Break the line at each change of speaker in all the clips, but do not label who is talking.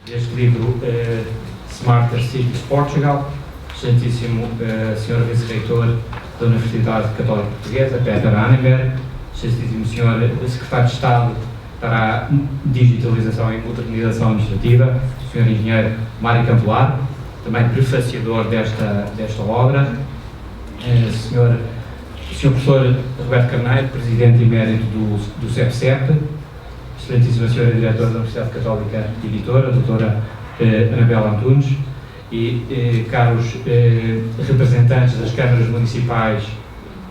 Este livro, Smarter Cities Portugal, excelentíssimo Sr. Vice-Reitor da Universidade Católica Portuguesa, Peter Annenberg, excelentíssimo Sr. Secretário de Estado para a Digitalização e Modernização Administrativa, Sr. Engenheiro Mário Campelar, também prefaciador desta obra, Sr. Professor Roberto Carneiro, Presidente Emérito do CEPCEP, excelentíssima Sra. Diretora da Universidade Católica e Editora, Doutora Anabela Antunes, e caros representantes das câmaras municipais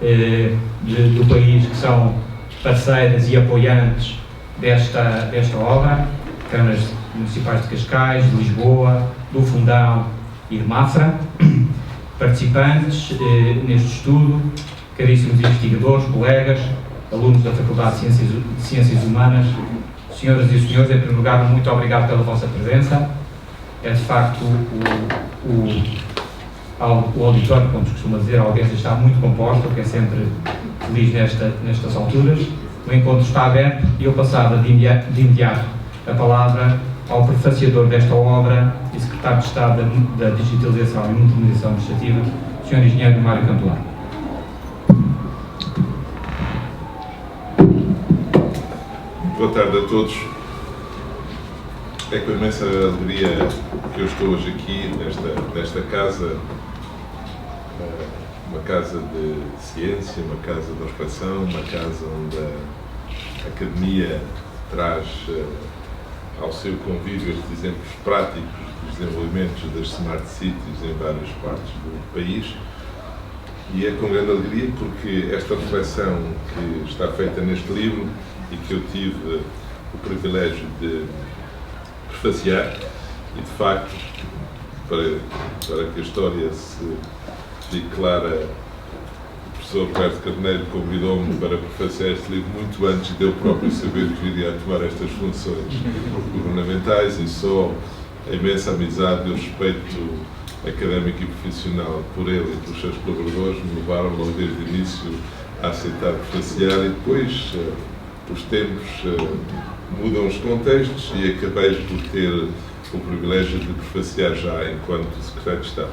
do país que são parceiras e apoiantes desta obra, câmaras municipais de Cascais, de Lisboa, do Fundão e de Mafra, participantes neste estudo, caríssimos investigadores, colegas, alunos da Faculdade de Ciências Humanas, senhoras e senhores, em primeiro lugar, muito obrigado pela vossa presença. É de facto o auditório, como se costuma dizer, a audiência está muito composta, o que é sempre feliz nestas alturas. O encontro está aberto e eu passava de imediato a palavra ao prefaciador desta obra e secretário de Estado da Digitalização e Modernização Administrativa, Sr. Engenheiro Mário Campelar.
Boa tarde a todos. É com imensa alegria que eu estou hoje aqui nesta casa, uma casa de ciência, uma casa de reflexão, uma casa onde a Academia traz ao seu convívio estes exemplos práticos dos desenvolvimentos das Smart Cities em várias partes do país. E é com grande alegria porque esta reflexão que está feita neste livro e que eu tive o privilégio de prefaciar, e de facto, para que a história se fique clara, o professor Roberto Carneiro convidou-me para prefaciar este livro muito antes de eu próprio saber que iria tomar estas funções governamentais, e só a imensa amizade e o respeito académico e profissional por ele e pelos seus colaboradores me levaram logo desde o início a aceitar prefaciar, e depois os tempos mudam os contextos e acabei por ter o privilégio de prefaciar já enquanto Secretário de Estado.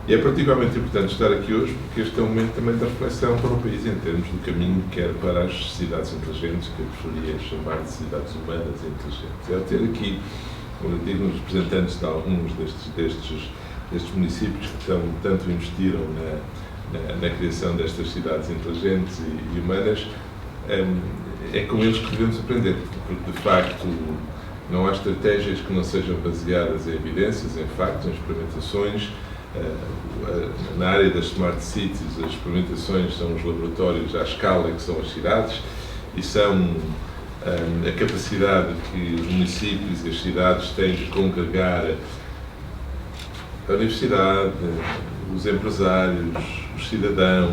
E é particularmente importante estar aqui hoje porque este é um momento também da reflexão para o país em termos do caminho que quer para as cidades inteligentes, que eu preferia chamar de cidades humanas e inteligentes. É ter aqui, como eu digo, os representantes de alguns destes municípios que tanto investiram na criação destas cidades inteligentes e humanas. É com eles que devemos aprender, porque de facto não há estratégias que não sejam baseadas em evidências, em factos, em experimentações. Na área das Smart Cities, as experimentações são os laboratórios à escala que são as cidades e são a capacidade que os municípios e as cidades têm de congregar a universidade, os empresários, os cidadãos,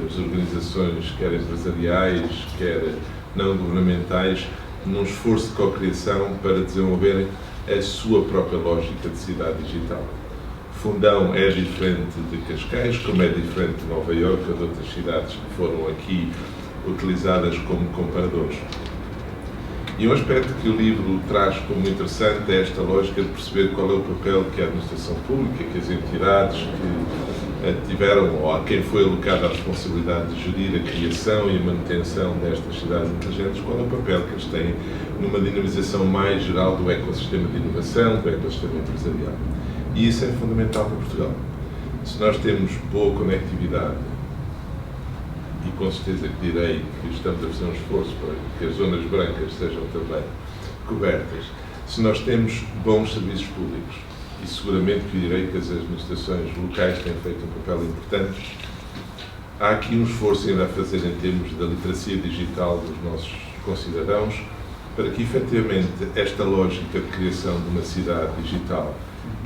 as organizações, quer empresariais, quer não governamentais, num esforço de co-criação para desenvolverem a sua própria lógica de cidade digital. Fundão é diferente de Cascais, como é diferente de Nova Iorque ou de outras cidades que foram aqui utilizadas como comparadores. E um aspecto que o livro traz como interessante é esta lógica de perceber qual é o papel que a administração pública, que as entidades que tiveram, ou a quem foi alocada a responsabilidade de gerir a criação e a manutenção destas cidades inteligentes, qual é o papel que eles têm numa dinamização mais geral do ecossistema de inovação, do ecossistema empresarial. E isso é fundamental para Portugal. Se nós temos boa conectividade, e com certeza que direi que estamos a fazer um esforço para que as zonas brancas sejam também cobertas, se nós temos bons serviços públicos, e seguramente que direi que as administrações locais têm feito um papel importante, há aqui um esforço ainda a fazer em termos da literacia digital dos nossos concidadãos, para que efetivamente esta lógica de criação de uma cidade digital,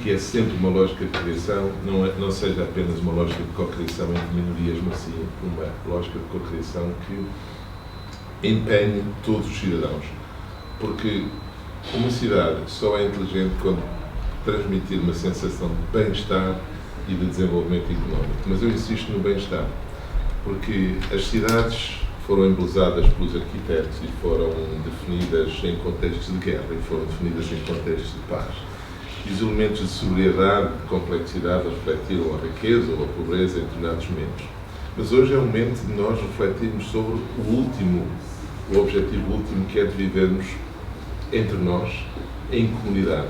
que é sempre uma lógica de criação, não seja apenas uma lógica de co-criação entre minorias, mas sim uma lógica de co-criação que empenhe todos os cidadãos. Porque uma cidade só é inteligente quando transmitir uma sensação de bem-estar e de desenvolvimento económico. Mas eu insisto no bem-estar, porque as cidades foram embelezadas pelos arquitetos e foram definidas em contextos de guerra e foram definidas em contextos de paz. E os elementos de sobriedade, de complexidade, refletiram a riqueza ou a pobreza em determinados momentos. Mas hoje é o momento de nós refletirmos sobre o objetivo último, que é de vivermos entre nós, em comunidade.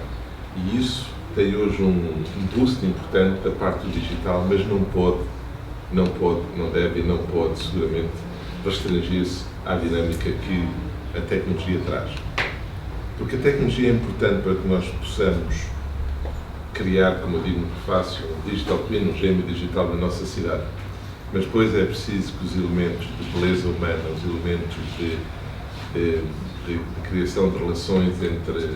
E isso tem hoje um boost importante da parte do digital, mas não deve e não pode seguramente restringir-se à dinâmica que a tecnologia traz. Porque a tecnologia é importante para que nós possamos criar, como eu digo no prefácio, um digital twin, um gêmeo digital da nossa cidade. Mas depois é preciso que os elementos de beleza humana, os elementos de criação de relações entre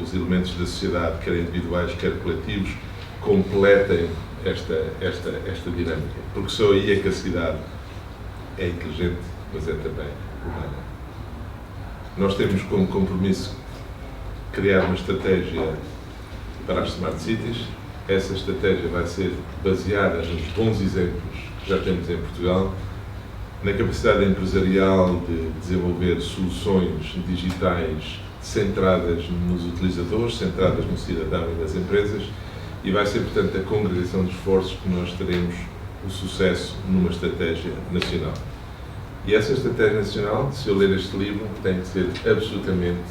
os elementos da sociedade, quer individuais, quer coletivos, completem esta dinâmica. Porque só aí é que a cidade é inteligente, mas é também humana. Nós temos como compromisso criar uma estratégia para as Smart Cities. Essa estratégia vai ser baseada nos bons exemplos que já temos em Portugal, na capacidade empresarial de desenvolver soluções digitais centradas nos utilizadores, centradas no cidadão e nas empresas, e vai ser, portanto, a congregação de esforços que nós teremos o sucesso numa estratégia nacional. E essa estratégia nacional, se eu ler este livro, tem que ser absolutamente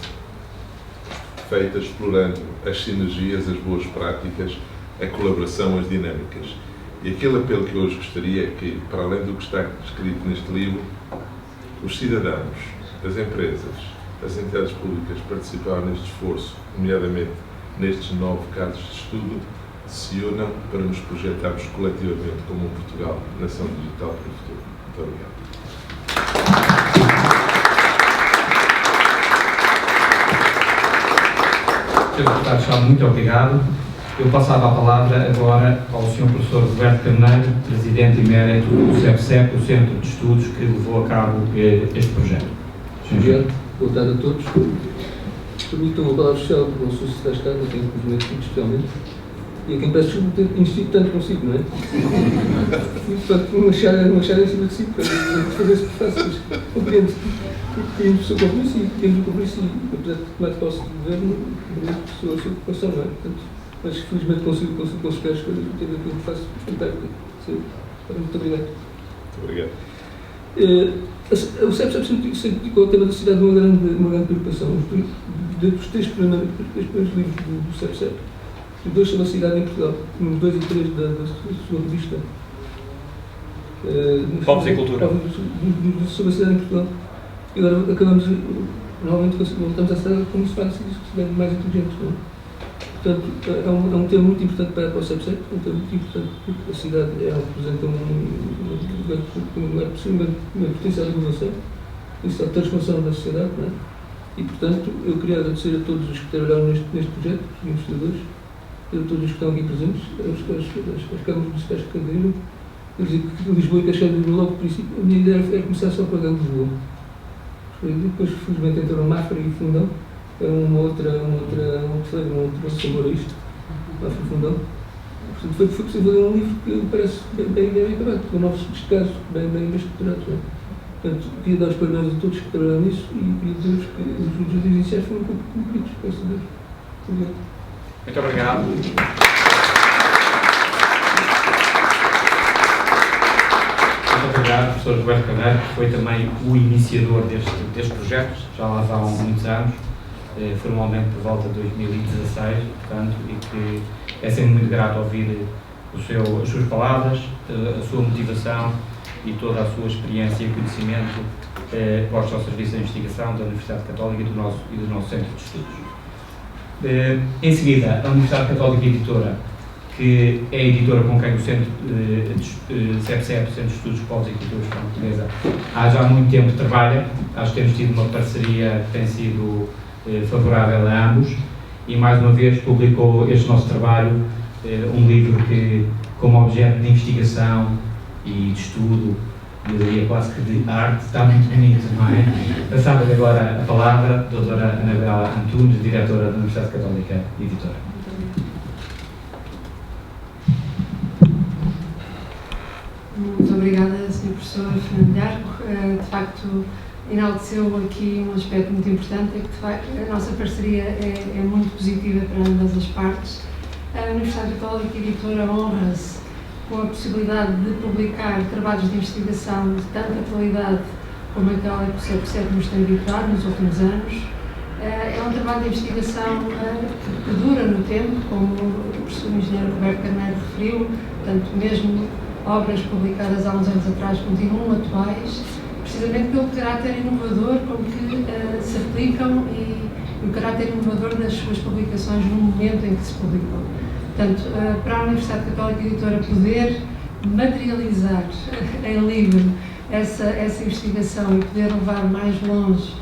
feita explorando as sinergias, as boas práticas, a colaboração, as dinâmicas. E aquele apelo que eu hoje gostaria é que, para além do que está escrito neste livro, os cidadãos, as empresas, as entidades públicas participaram neste esforço, nomeadamente nestes 9 casos de estudo, se unam para nos projetarmos coletivamente como um Portugal, nação digital para o futuro. Muito obrigado.
Sr. Deputado, muito obrigado. Eu passava a palavra agora ao Sr. Professor Roberto Carneiro, Presidente Emérito do CEPCEP, o Centro de Estudos que levou a cabo este projeto.
Obrigado. Boa tarde a todos. Permitam uma palavra especial para o Sr. Secretário de Estado, a quem cumprimento muito especialmente, e a quem peço desculpa ter insistido tanto consigo, não é? E para não acharem em cima de si, para fazer-se prefácio, mas compreendo que temos o seu compromisso e temos o compromisso, e apesar de tomar posse do governo, compreendo a sua preocupação, não é? Portanto, mas felizmente consigo conciliar as coisas e ter aqui um prefácio espetáculo. Muito obrigado.
Muito obrigado.
O CEPCEP sempre dedicou ao tema da cidade uma grande preocupação. Dos 3 primeiros livros do CEPCEP, 2 sobre a cidade em Portugal, 2 e 3 da sua revista
Povos e Cultura.
Sobre a cidade em Portugal. E agora acabamos, normalmente voltamos à cidade como se faz cidade mais inteligente. Não é? Portanto, é um tema muito importante para o CEPCEP, um tema muito importante porque a cidade representa uma potencial de inovação, potencial de transformação da sociedade, não é? E, portanto, eu queria agradecer a todos os que trabalharam neste projeto, os investidores, a todos os que estão aqui presentes, as câmaras municipais que aderiram. Eu dizer que Lisboa e Caxias de logo do princípio, a minha ideia é começar só pagando Lisboa. Depois, felizmente, entrou a Mafra e o Fundão. É um outro sabor a isto, Mafra e Fundão. Portanto, foi preciso fazer um livro que me parece bem acabado, com novos descasos, bem estruturados. Portanto, queria dar os parabéns a todos que trabalharam nisso e queria dizer-vos que os objetivos iniciais foram cumpridos, graças a Deus. Obrigado.
Muito obrigado. Muito obrigado, professor Roberto Carneiro, que foi também o iniciador deste projeto, já lá vão muitos anos, formalmente por volta de 2016, portanto, e que é sempre muito grato ouvir as suas palavras, a sua motivação e toda a sua experiência e conhecimento postos ao serviço da investigação da Universidade Católica e do nosso Centro de Estudos. Em seguida, a Universidade Católica Editora, que é a editora com quem o Centro CEPCEP, Centro de Estudos Povos e Culturas Portuguesa, há já muito tempo trabalha. Acho que temos tido uma parceria que tem sido favorável a ambos e, mais uma vez, publicou este nosso trabalho, um livro que, como objeto de investigação e de estudo, eu diria quase que de arte, está muito bonito, não é? Passava-lhe agora a palavra, a doutora Anabela Antunes, diretora da Universidade Católica Editora.
Muito obrigada, Sr.
professor Fernando Arco. De facto, enalteceu aqui um aspecto muito importante, é que de facto a nossa parceria é muito positiva para ambas as partes. A Universidade Católica Editora honra-se com a possibilidade de publicar trabalhos de investigação de tanta qualidade como aquela que o CEPSEP nos tem habituado nos últimos anos. É um trabalho de investigação que dura no tempo, como o professor engenheiro Roberto Carneiro referiu, portanto, mesmo obras publicadas há uns anos atrás continuam atuais, precisamente pelo caráter inovador com que se aplicam e o caráter inovador das suas publicações no momento em que se publicam. Portanto, para a Universidade Católica Editora poder materializar em livro essa investigação e poder levar mais longe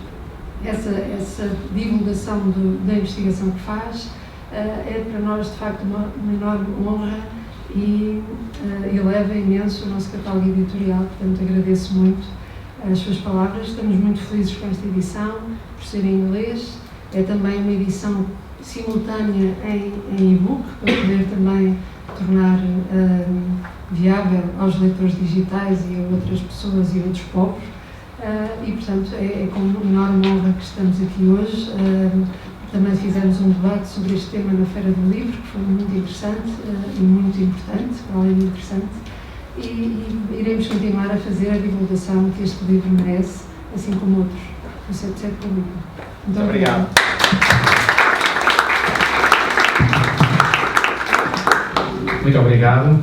essa divulgação da investigação que faz, é para nós de facto uma enorme honra e eleva imenso o nosso catálogo editorial. Portanto, agradeço muito as suas palavras. Estamos muito felizes com esta edição, por ser em inglês. É também uma edição simultânea em e-book, para poder também tornar viável aos leitores digitais e a outras pessoas e outros povos. E, portanto, é com enorme honra que estamos aqui hoje. Também fizemos um debate sobre este tema na Feira do Livro, que foi muito interessante e muito importante, para além de interessante. E iremos continuar a fazer a divulgação que este livro merece, assim como outros do CEPSEP Público. Muito obrigada.
Muito obrigado.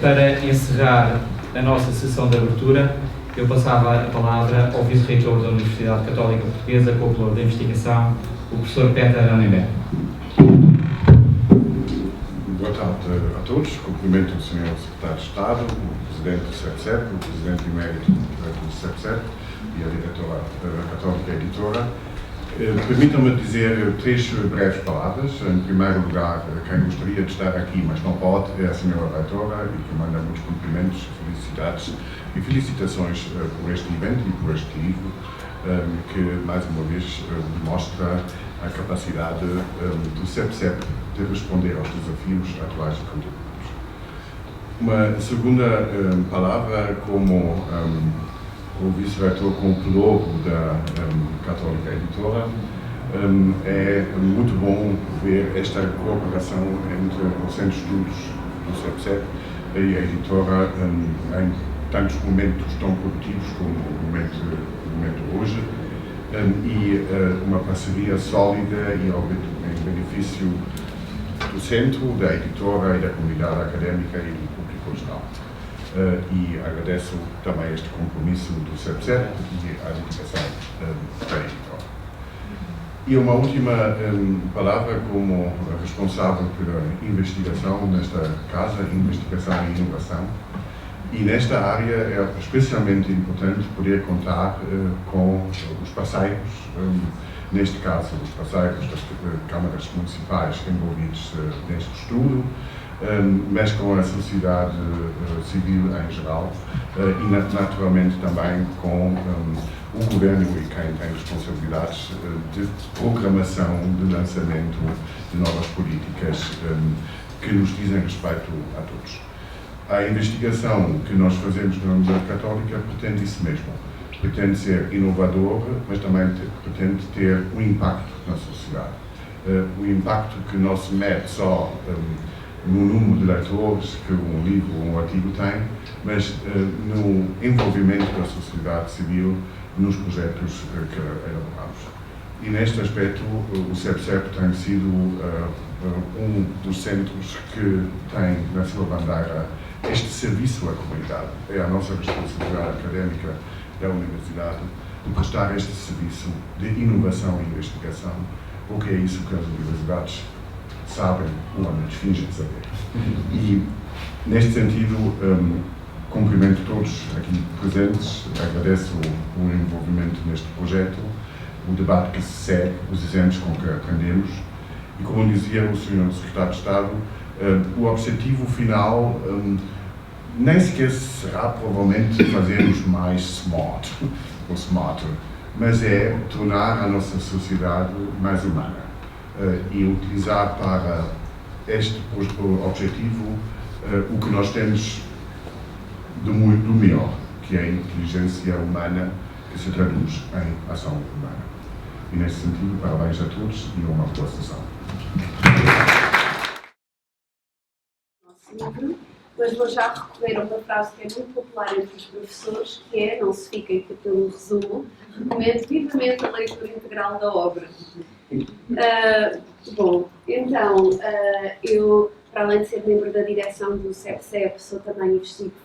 Para encerrar a nossa sessão de abertura, eu passava a palavra ao Vice-Reitor da Universidade Católica Portuguesa, co-autor da investigação, o professor Peter Annenberg.
Boa tarde a todos. Cumprimento o Sr. Secretário de Estado, o Presidente do CEPSEP, o Presidente Emérito do CEPSEP e a Diretora Católica Editora. Permitam-me dizer 3 breves palavras. Em primeiro lugar, quem gostaria de estar aqui, mas não pode, é a Sra. Reitora, e que manda muitos cumprimentos, felicidades e felicitações por este evento e por este livro, que mais uma vez demonstra a capacidade do CEPSEP de responder aos desafios atuais e contemporâneos. Uma segunda palavra, como o Vice-Reitor com o piloto da Católica Editora, é muito bom ver esta cooperação entre o Centro de Estudos do CEPSEP e a Editora em tantos momentos tão produtivos como o momento hoje, e uma parceria sólida e em benefício do Centro, da Editora e da comunidade académica e do público geral. E agradeço também este compromisso do CEPSEP e a dedicação da Editora. E uma última palavra como responsável pela investigação nesta casa, investigação e inovação. E nesta área é especialmente importante poder contar com os parceiros, neste caso os parceiros das câmaras municipais envolvidos neste estudo, mas com a sociedade civil em geral e naturalmente também com o governo e quem tem responsabilidades de programação, de lançamento de novas políticas que nos dizem respeito a todos. A investigação que nós fazemos na Universidade Católica pretende isso mesmo. Pretende ser inovador, mas também pretende ter um impacto na sociedade. O impacto que não se mede só no número de leitores que um livro ou um artigo tem, mas no envolvimento da sociedade civil nos projetos que elaboramos. E neste aspecto, o CEPSEP tem sido um dos centros que tem na sua bandeira este serviço à comunidade. É a nossa responsabilidade académica da Universidade de prestar este serviço de inovação e investigação, porque é isso que as universidades sabem, ou ao menos fingem de saber. E, neste sentido, cumprimento todos aqui presentes, agradeço o envolvimento neste projeto, o debate que se segue, os exemplos com que aprendemos, e como dizia o Sr. Secretário de Estado, o objetivo final nem sequer será provavelmente fazermos mais smart ou smarter, mas é tornar a nossa sociedade mais humana e utilizar para este objetivo o que nós temos do melhor, que é a inteligência humana que se traduz em ação humana. E nesse sentido, parabéns a todos e uma boa sessão.
Nosso livro, mas vou já recorrer a uma frase que é muito popular entre os professores, que é: não se fiquem pelo resumo, recomendo vivamente a leitura integral da obra. Bom, então, eu, para além de ser membro da direção do CEPCEP,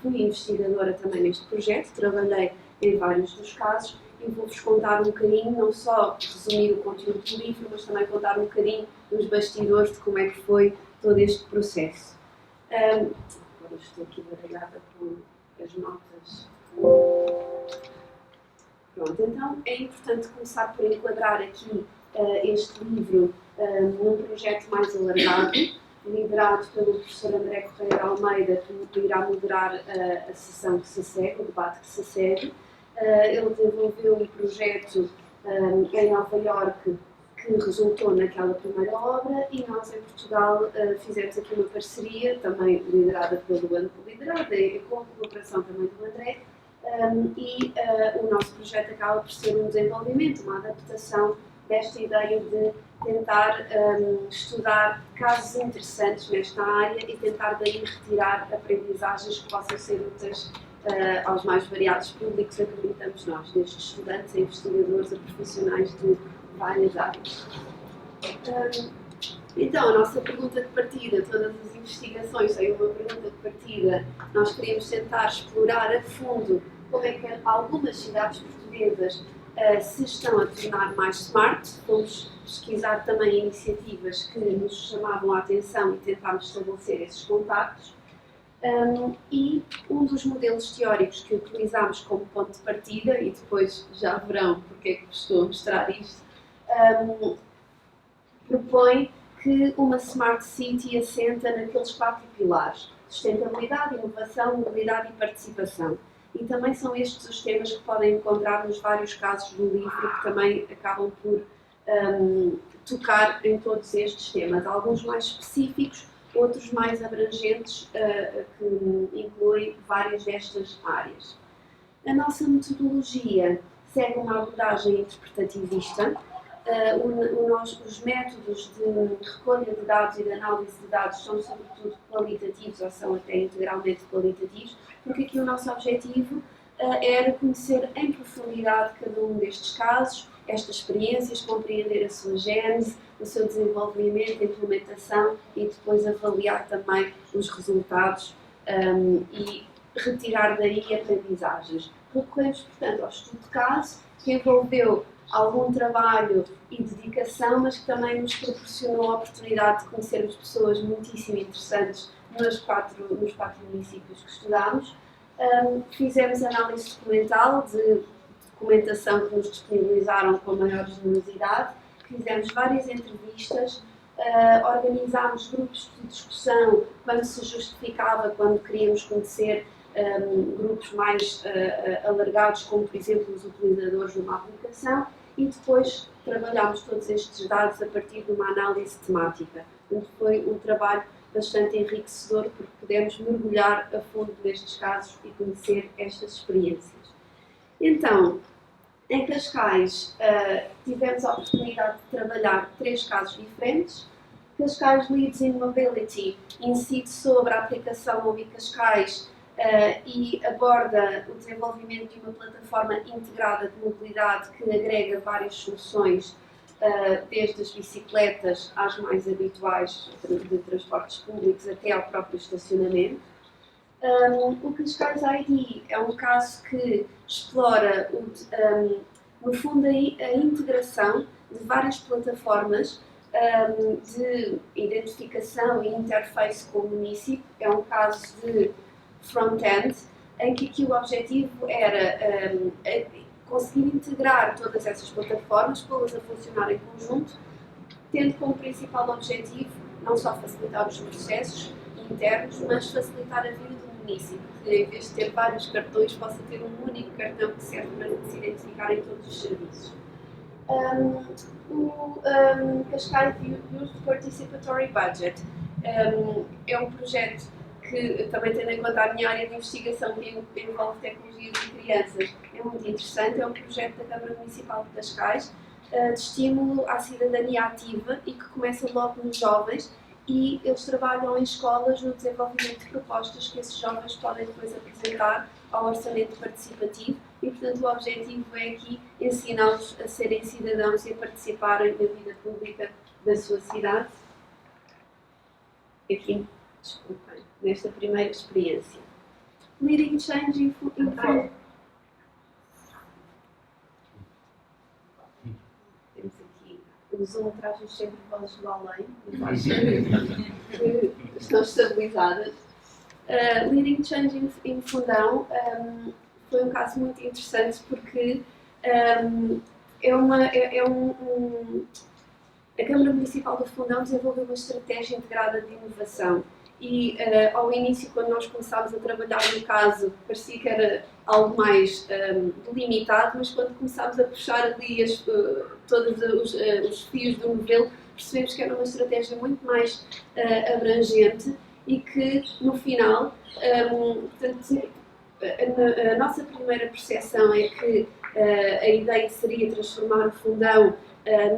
fui investigadora também neste projeto, trabalhei em vários dos casos e vou-vos contar um bocadinho, não só resumir o conteúdo do livro, mas também contar um bocadinho dos bastidores de como é que foi todo este processo. Agora estou aqui baralhada com as notas. Pronto, então é importante começar por enquadrar aqui este livro num projeto mais alargado, liderado pelo professor André Correia Almeida, que irá moderar a sessão que se segue, o debate que se segue. Ele desenvolveu um projeto em Nova Iorque que resultou naquela primeira obra, e nós em Portugal fizemos aqui uma parceria, também liderada com a colaboração também do André, e o nosso projeto acaba por ser um desenvolvimento, uma adaptação desta ideia de tentar estudar casos interessantes nesta área e tentar daí retirar aprendizagens que possam ser úteis aos mais variados públicos, acreditamos nós, desde estudantes a investigadores a profissionais de várias áreas. Então, a nossa pergunta de partida, todas as investigações têm uma pergunta de partida. Nós queríamos tentar explorar a fundo como é que algumas cidades portuguesas se estão a tornar mais smart. Fomos pesquisar também iniciativas que nos chamavam a atenção e tentámos estabelecer esses contactos. E um dos modelos teóricos que utilizámos como ponto de partida, e depois já verão porque é que vos estou a mostrar isto, propõe que uma Smart City assenta naqueles 4 pilares: sustentabilidade, inovação, mobilidade e participação. E também são estes os temas que podem encontrar nos vários casos do livro, que também acabam por tocar em todos estes temas, alguns mais específicos, outros mais abrangentes, que incluem várias destas áreas. A nossa metodologia segue uma abordagem interpretativista. Os métodos de recolha de dados e de análise de dados são sobretudo qualitativos, ou são até integralmente qualitativos, porque aqui o nosso objetivo era conhecer em profundidade cada um destes casos, estas experiências, compreender a sua gênese, o seu desenvolvimento, a implementação e depois avaliar também os resultados e retirar daí aprendizagens. Recorremos, portanto, ao estudo de caso, que envolveu algum trabalho e dedicação, mas que também nos proporcionou a oportunidade de conhecermos pessoas muitíssimo interessantes nos quatro municípios que estudámos. Fizemos análise documental, de documentação que nos disponibilizaram com a maior generosidade, fizemos várias entrevistas, organizámos grupos de discussão quando se justificava, quando queríamos conhecer grupos mais alargados, como por exemplo os utilizadores de uma aplicação, e depois trabalhámos todos estes dados a partir de uma análise temática. Portanto, foi um trabalho bastante enriquecedor, porque pudemos mergulhar a fundo nestes casos e conhecer estas experiências. Então, em Cascais, tivemos a oportunidade de trabalhar 3 casos diferentes. Cascais Leads in Mobility incide sobre a aplicação Mobi Cascais e aborda o desenvolvimento de uma plataforma integrada de mobilidade que agrega várias soluções, desde as bicicletas às mais habituais de transportes públicos até ao próprio estacionamento. O Cascais ID é um caso que explora, no fundo, a integração de várias plataformas de identificação e interface com o município. É um caso de front-end, em que aqui o objetivo era conseguir integrar todas essas plataformas, pô-las a funcionar em conjunto, tendo como principal objetivo não só facilitar os processos internos, mas facilitar a vida do município, que em vez de ter vários cartões, possa ter um único cartão que serve para se identificar em todos os serviços. O Cascais Youth Participatory Budget é um projeto que, também tendo em conta a minha área de investigação que envolve tecnologias de crianças, é muito interessante. É um projeto da Câmara Municipal de Cascais, de estímulo à cidadania ativa e que começa logo nos jovens, e eles trabalham em escolas no desenvolvimento de propostas que esses jovens podem depois apresentar ao orçamento participativo, e portanto o objetivo é aqui ensiná-los a serem cidadãos e a participarem da vida pública da sua cidade. Aqui, desculpem, nesta primeira experiência. Leading Change in Fundão. Temos aqui, o Zoom traz-nos sempre vozes do além, que estão estabilizadas. Leading Change in Fundão foi um caso muito interessante porque a Câmara Municipal do Fundão desenvolveu uma estratégia integrada de inovação e ao início, quando nós começámos a trabalhar no caso, parecia que era algo mais delimitado, mas quando começámos a puxar ali todos os fios do novelo, percebemos que era uma estratégia muito mais abrangente e que, no final, portanto, a nossa primeira percepção é que a ideia seria transformar o Fundão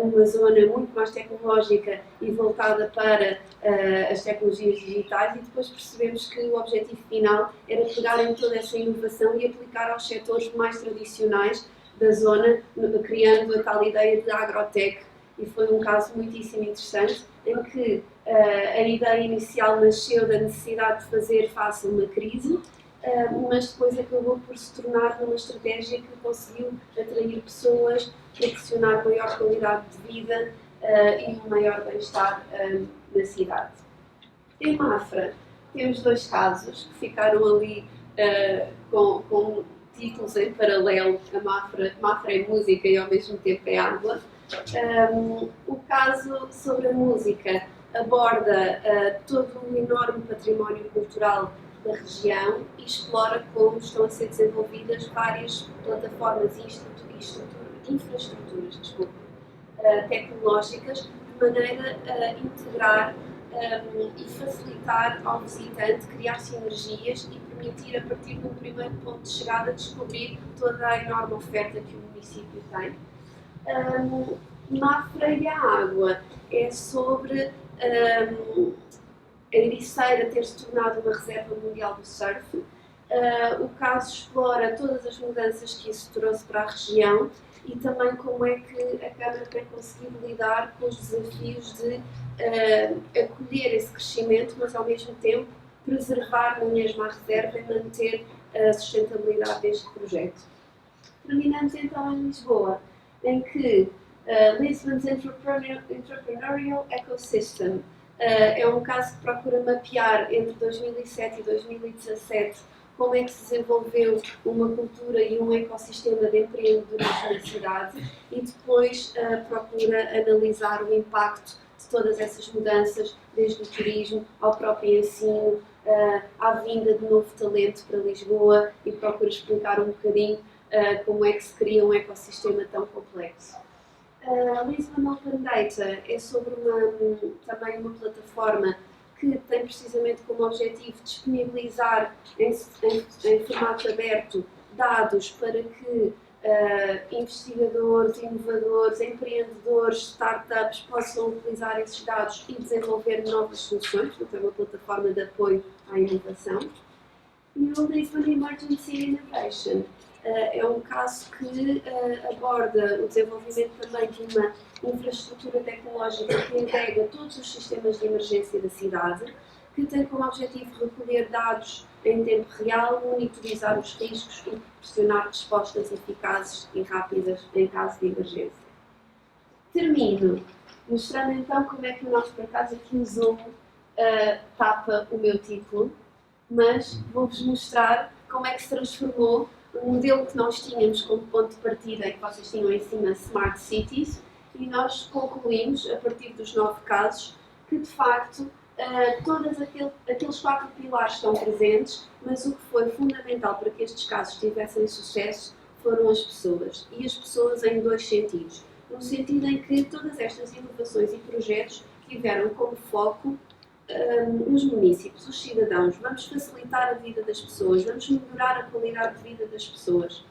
numa zona muito mais tecnológica e voltada para as tecnologias digitais, e depois percebemos que o objetivo final era pegar em toda essa inovação e aplicar aos setores mais tradicionais da zona, criando a tal ideia de agrotech. E foi um caso muitíssimo interessante, em que a ideia inicial nasceu da necessidade de fazer face a uma crise, mas depois acabou por se tornar numa estratégia que conseguiu atrair pessoas, proporcionar maior qualidade de vida e um maior bem-estar na cidade. Em Mafra, temos dois casos que ficaram ali com títulos em paralelo. A Mafra é música e ao mesmo tempo é água. O caso sobre a música aborda todo um enorme património cultural da região e explora como estão a ser desenvolvidas várias plataformas e infraestruturas tecnológicas de maneira a integrar e facilitar ao visitante criar sinergias e permitir, a partir de um primeiro ponto de chegada, descobrir toda a enorme oferta que o município tem. Mafra e a água é sobre a Ericeira ter se tornado uma reserva mundial do surf. O caso explora todas as mudanças que isso trouxe para a região e também como é que a Câmara tem conseguido lidar com os desafios de acolher esse crescimento, mas ao mesmo tempo preservar na mesma reserva e manter a sustentabilidade deste projeto. Terminamos então em Lisboa, em que Lisbon's Entrepreneurial Ecosystem é um caso que procura mapear entre 2007 e 2017 como é que se desenvolveu uma cultura e um ecossistema de empreendedorismo na cidade e depois procura analisar o impacto de todas essas mudanças, desde o turismo ao próprio ensino, à vinda de novo talento para Lisboa, e procura explicar um bocadinho como é que se cria um ecossistema tão complexo. Lisbon Open Data é sobre também uma plataforma que tem precisamente como objetivo disponibilizar em formato aberto dados para que investigadores, inovadores, empreendedores, startups possam utilizar esses dados e desenvolver novas soluções. Portanto, é uma plataforma de apoio à inovação. E o Lisbon Emergency Innovation é um caso que aborda o desenvolvimento também de uma infraestrutura tecnológica que integra todos os sistemas de emergência da cidade, que tem como objetivo recolher dados em tempo real, monitorizar os riscos e proporcionar respostas eficazes e rápidas em caso de emergência. Termino mostrando então como é que nós, por acaso, aqui o Zoom tapa o meu título, mas vou-vos mostrar como é que se transformou o modelo que nós tínhamos como ponto de partida, e que vocês tinham em cima, Smart Cities, e nós concluímos, a partir dos 9 casos, que de facto todos aqueles 4 pilares estão presentes, mas o que foi fundamental para que estes casos tivessem sucesso foram as pessoas. E as pessoas em 2 sentidos. No sentido em que todas estas inovações e projetos tiveram como foco os munícipes, os cidadãos, vamos facilitar a vida das pessoas, vamos melhorar a qualidade de vida das pessoas.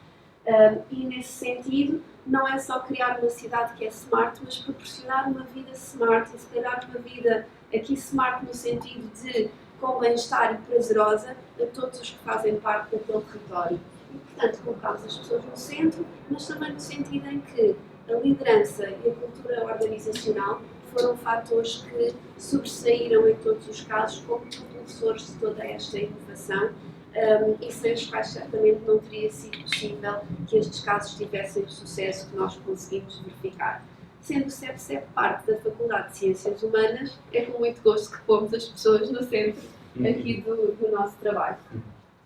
E nesse sentido, não é só criar uma cidade que é smart, mas proporcionar uma vida smart e se calhar uma vida aqui smart no sentido de com bem-estar e prazerosa a todos os que fazem parte daquele território. E, portanto, colocamos as pessoas no centro, mas também no sentido em que a liderança e a cultura organizacional foram fatores que sobressaíram em todos os casos como propulsores de toda esta inovação e sem os quais certamente não teria sido possível que estes casos tivessem o sucesso que nós conseguimos verificar. Sendo o CEPCEP parte da Faculdade de Ciências Humanas, é com muito gosto que pomos as pessoas no centro aqui do nosso trabalho.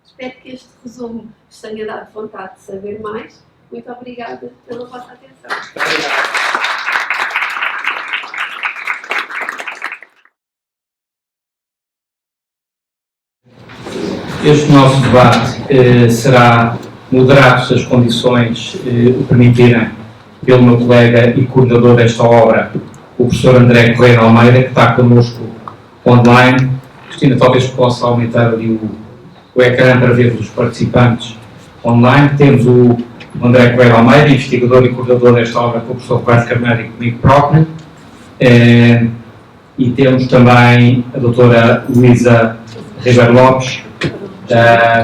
Espero que este resumo vos tenha dado vontade de saber mais. Muito obrigada pela vossa atenção.
Este nosso debate será moderado se as condições o permitirem pelo meu colega e coordenador desta obra, o professor André Correia de Almeida, que está connosco online. Cristina, talvez possa aumentar ali o ecrã para ver os participantes online. Temos o André Correia de Almeida, investigador e coordenador desta obra, com o professor Roberto Carneiro e comigo próprio. E temos também a doutora Luísa Ribeiro Lopes,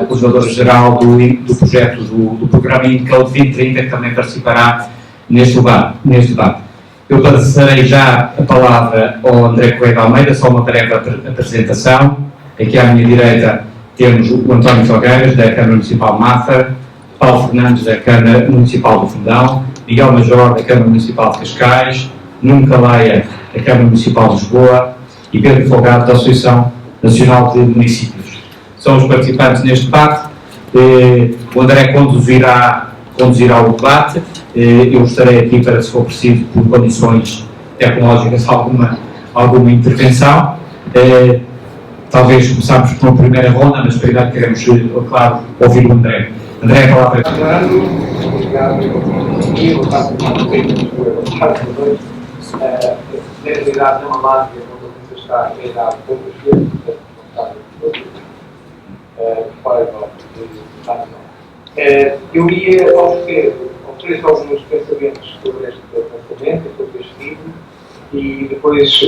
coordenadora-geral do projeto do programa Incode 2030, que também participará neste debate. Eu passarei já a palavra ao André Correia de Almeida, só uma breve apresentação. Aqui à minha direita temos o António Felgueiras, da Câmara Municipal de Mafra, Paulo Fernandes, da Câmara Municipal do Fundão, Miguel Major, da Câmara Municipal de Cascais, Nuno Caleia, da Câmara Municipal de Lisboa e Pedro Folgado, da Associação Nacional de Municípios. São os participantes neste debate. O André conduzirá o debate. Eu estarei aqui para, se for preciso, por condições tecnológicas, alguma intervenção. Talvez começarmos por uma primeira ronda, mas primeiro queremos, claro, ouvir o André. André, a palavra é tua.
Obrigado. Na realidade, não há mágica, quando você está a idade de poucas vezes, eu ia oferecer alguns pensamentos sobre este pensamento, sobre este livro, e depois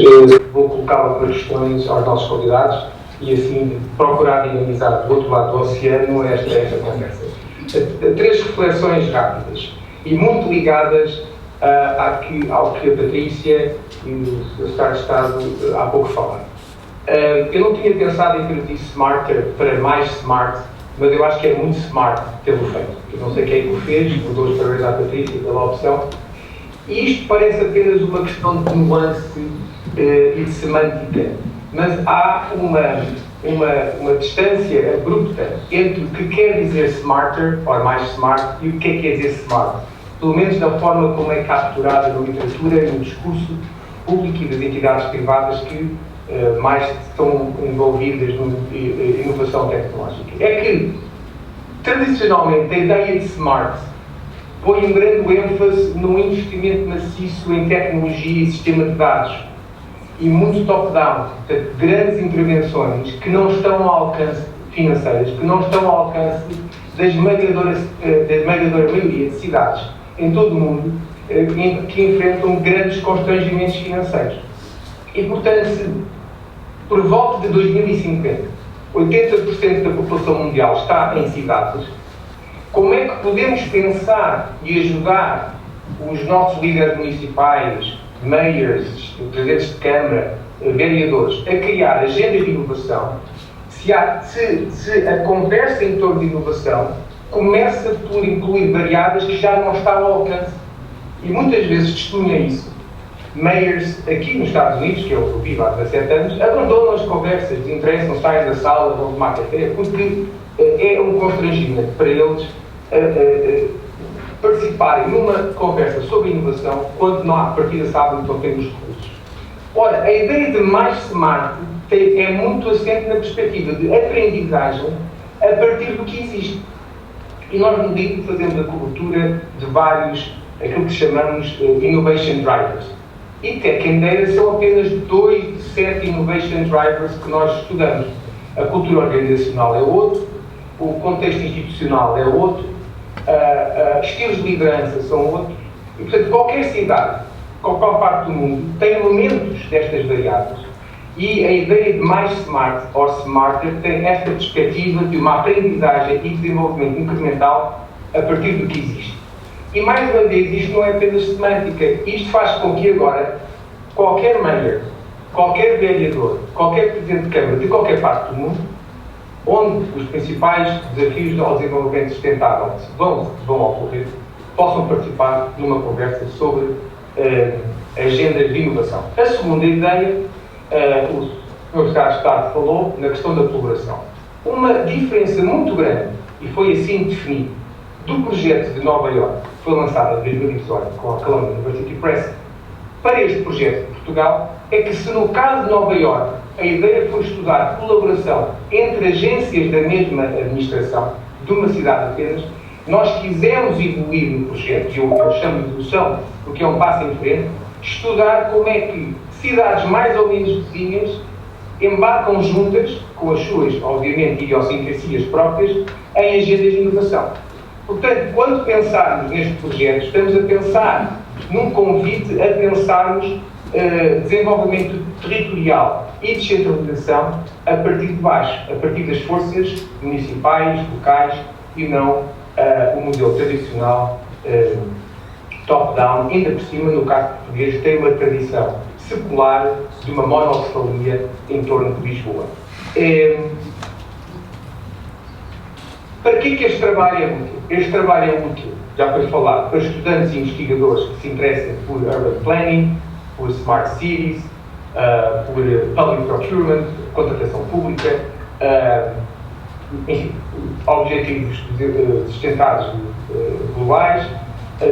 vou colocar algumas questões aos nossos convidados e assim procurar dinamizar do outro lado do oceano esta conversa. 3 reflexões rápidas e muito ligadas ao que a Patrícia e o Secretário de Estado há pouco falaram. Eu não tinha pensado em traduzir smarter para mais smart, mas eu acho que é muito smart tê-lo feito. Eu não sei quem é que o fez, eu dou os parabéns à Patrícia pela opção. E isto parece apenas uma questão de nuance e de semântica, mas há uma distância abrupta entre o que quer dizer smarter, ou mais smart, e o que quer dizer smart. Pelo menos da forma como é capturada na literatura e no discurso público e das entidades privadas que mais estão envolvidas na inovação tecnológica. É que, tradicionalmente, a ideia de smart põe um grande ênfase no investimento maciço em tecnologia e sistema de dados e muito top-down, portanto, grandes intervenções que não estão ao alcance financeiras, que não estão ao alcance da esmagadora maioria de cidades em todo o mundo que enfrentam grandes constrangimentos financeiros. E, portanto, por volta de 2050, 80% da população mundial está em cidades. Como é que podemos pensar e ajudar os nossos líderes municipais, mayors, presidentes de Câmara, vereadores, a criar agendas de inovação, se a conversa em torno de inovação começa por incluir variáveis que já não estão ao alcance? E muitas vezes testemunha isso. Mayors aqui nos Estados Unidos, que eu vivo há 17 anos, abandonam as conversas, desinteressam, saem da sala, vão tomar café, porque é um constrangimento para eles participarem numa conversa sobre inovação quando não há partida sabem que estão tendo os recursos. Ora, a ideia de mais smart é muito assente na perspectiva de aprendizagem a partir do que existe. E nós no livro fazemos a cobertura de vários, aquilo que chamamos innovation drivers. e Tech and Data são apenas 2 de 7 Innovation Drivers que nós estudamos. A cultura organizacional é outro, o contexto institucional é outro, estilos de liderança são outros, e portanto qualquer cidade, qualquer parte do mundo, tem elementos destas variáveis. E a ideia de mais smart ou smarter tem esta perspectiva de uma aprendizagem e desenvolvimento incremental a partir do que existe. E mais uma vez, isto não é apenas semântica, isto faz com que agora qualquer mayor, qualquer vereador, qualquer presidente de Câmara de qualquer parte do mundo, onde os principais desafios ao desenvolvimento sustentável vão ocorrer, possam participar numa conversa sobre agendas de inovação. A segunda ideia, o Sr. Secretário de Estado falou na questão da colaboração. Uma diferença muito grande, e foi assim definido, do projeto de Nova Iorque, que foi lançado em 2018 com a Columbia University Press, para este projeto de Portugal, é que se no caso de Nova Iorque a ideia foi estudar colaboração entre agências da mesma administração de uma cidade apenas, nós quisemos evoluir no projeto, e eu chamo de evolução porque é um passo em frente, estudar como é que cidades mais ou menos vizinhas embarcam juntas, com as suas, obviamente, idiosincrasias próprias, em agendas de inovação. Portanto, quando pensarmos neste projeto, estamos a pensar num convite a pensarmos desenvolvimento territorial e descentralização a partir de baixo, a partir das forças municipais, locais, e não o modelo tradicional top-down, ainda por cima, no caso português, tem uma tradição secular de uma monocefalia em torno de Lisboa. Para que este trabalho é útil? Este trabalho é útil, já foi falado, para estudantes e investigadores que se interessem por urban planning, por smart cities, por public procurement, contratação pública, enfim, objetivos sustentados globais,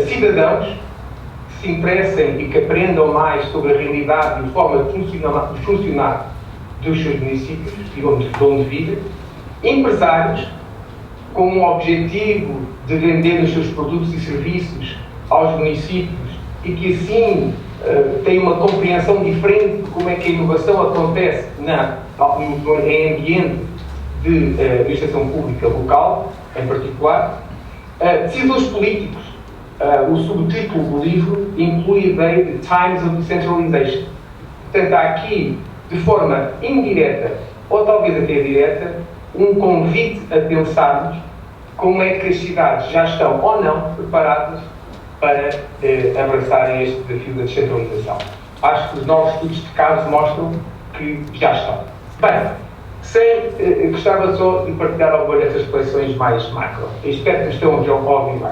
cidadãos que se interessem e que aprendam mais sobre a realidade e a forma de funcionar dos seus municípios e de onde vivem, empresários com o objetivo de vender os seus produtos e serviços aos municípios e que assim têm uma compreensão diferente de como é que a inovação acontece em ambiente de administração pública local, em particular. Decisores políticos. O subtítulo do livro inclui a ideia de Times of Decentralization. Portanto, há aqui, de forma indireta, ou talvez até direta, um convite a pensarmos como é que as cidades já estão ou não preparadas para abraçarem este desafio da descentralização. Acho que os novos estudos de caso mostram que já estão. Bem, gostava só de partilhar algumas dessas reflexões mais macro. Espero que estão a ouvir bem.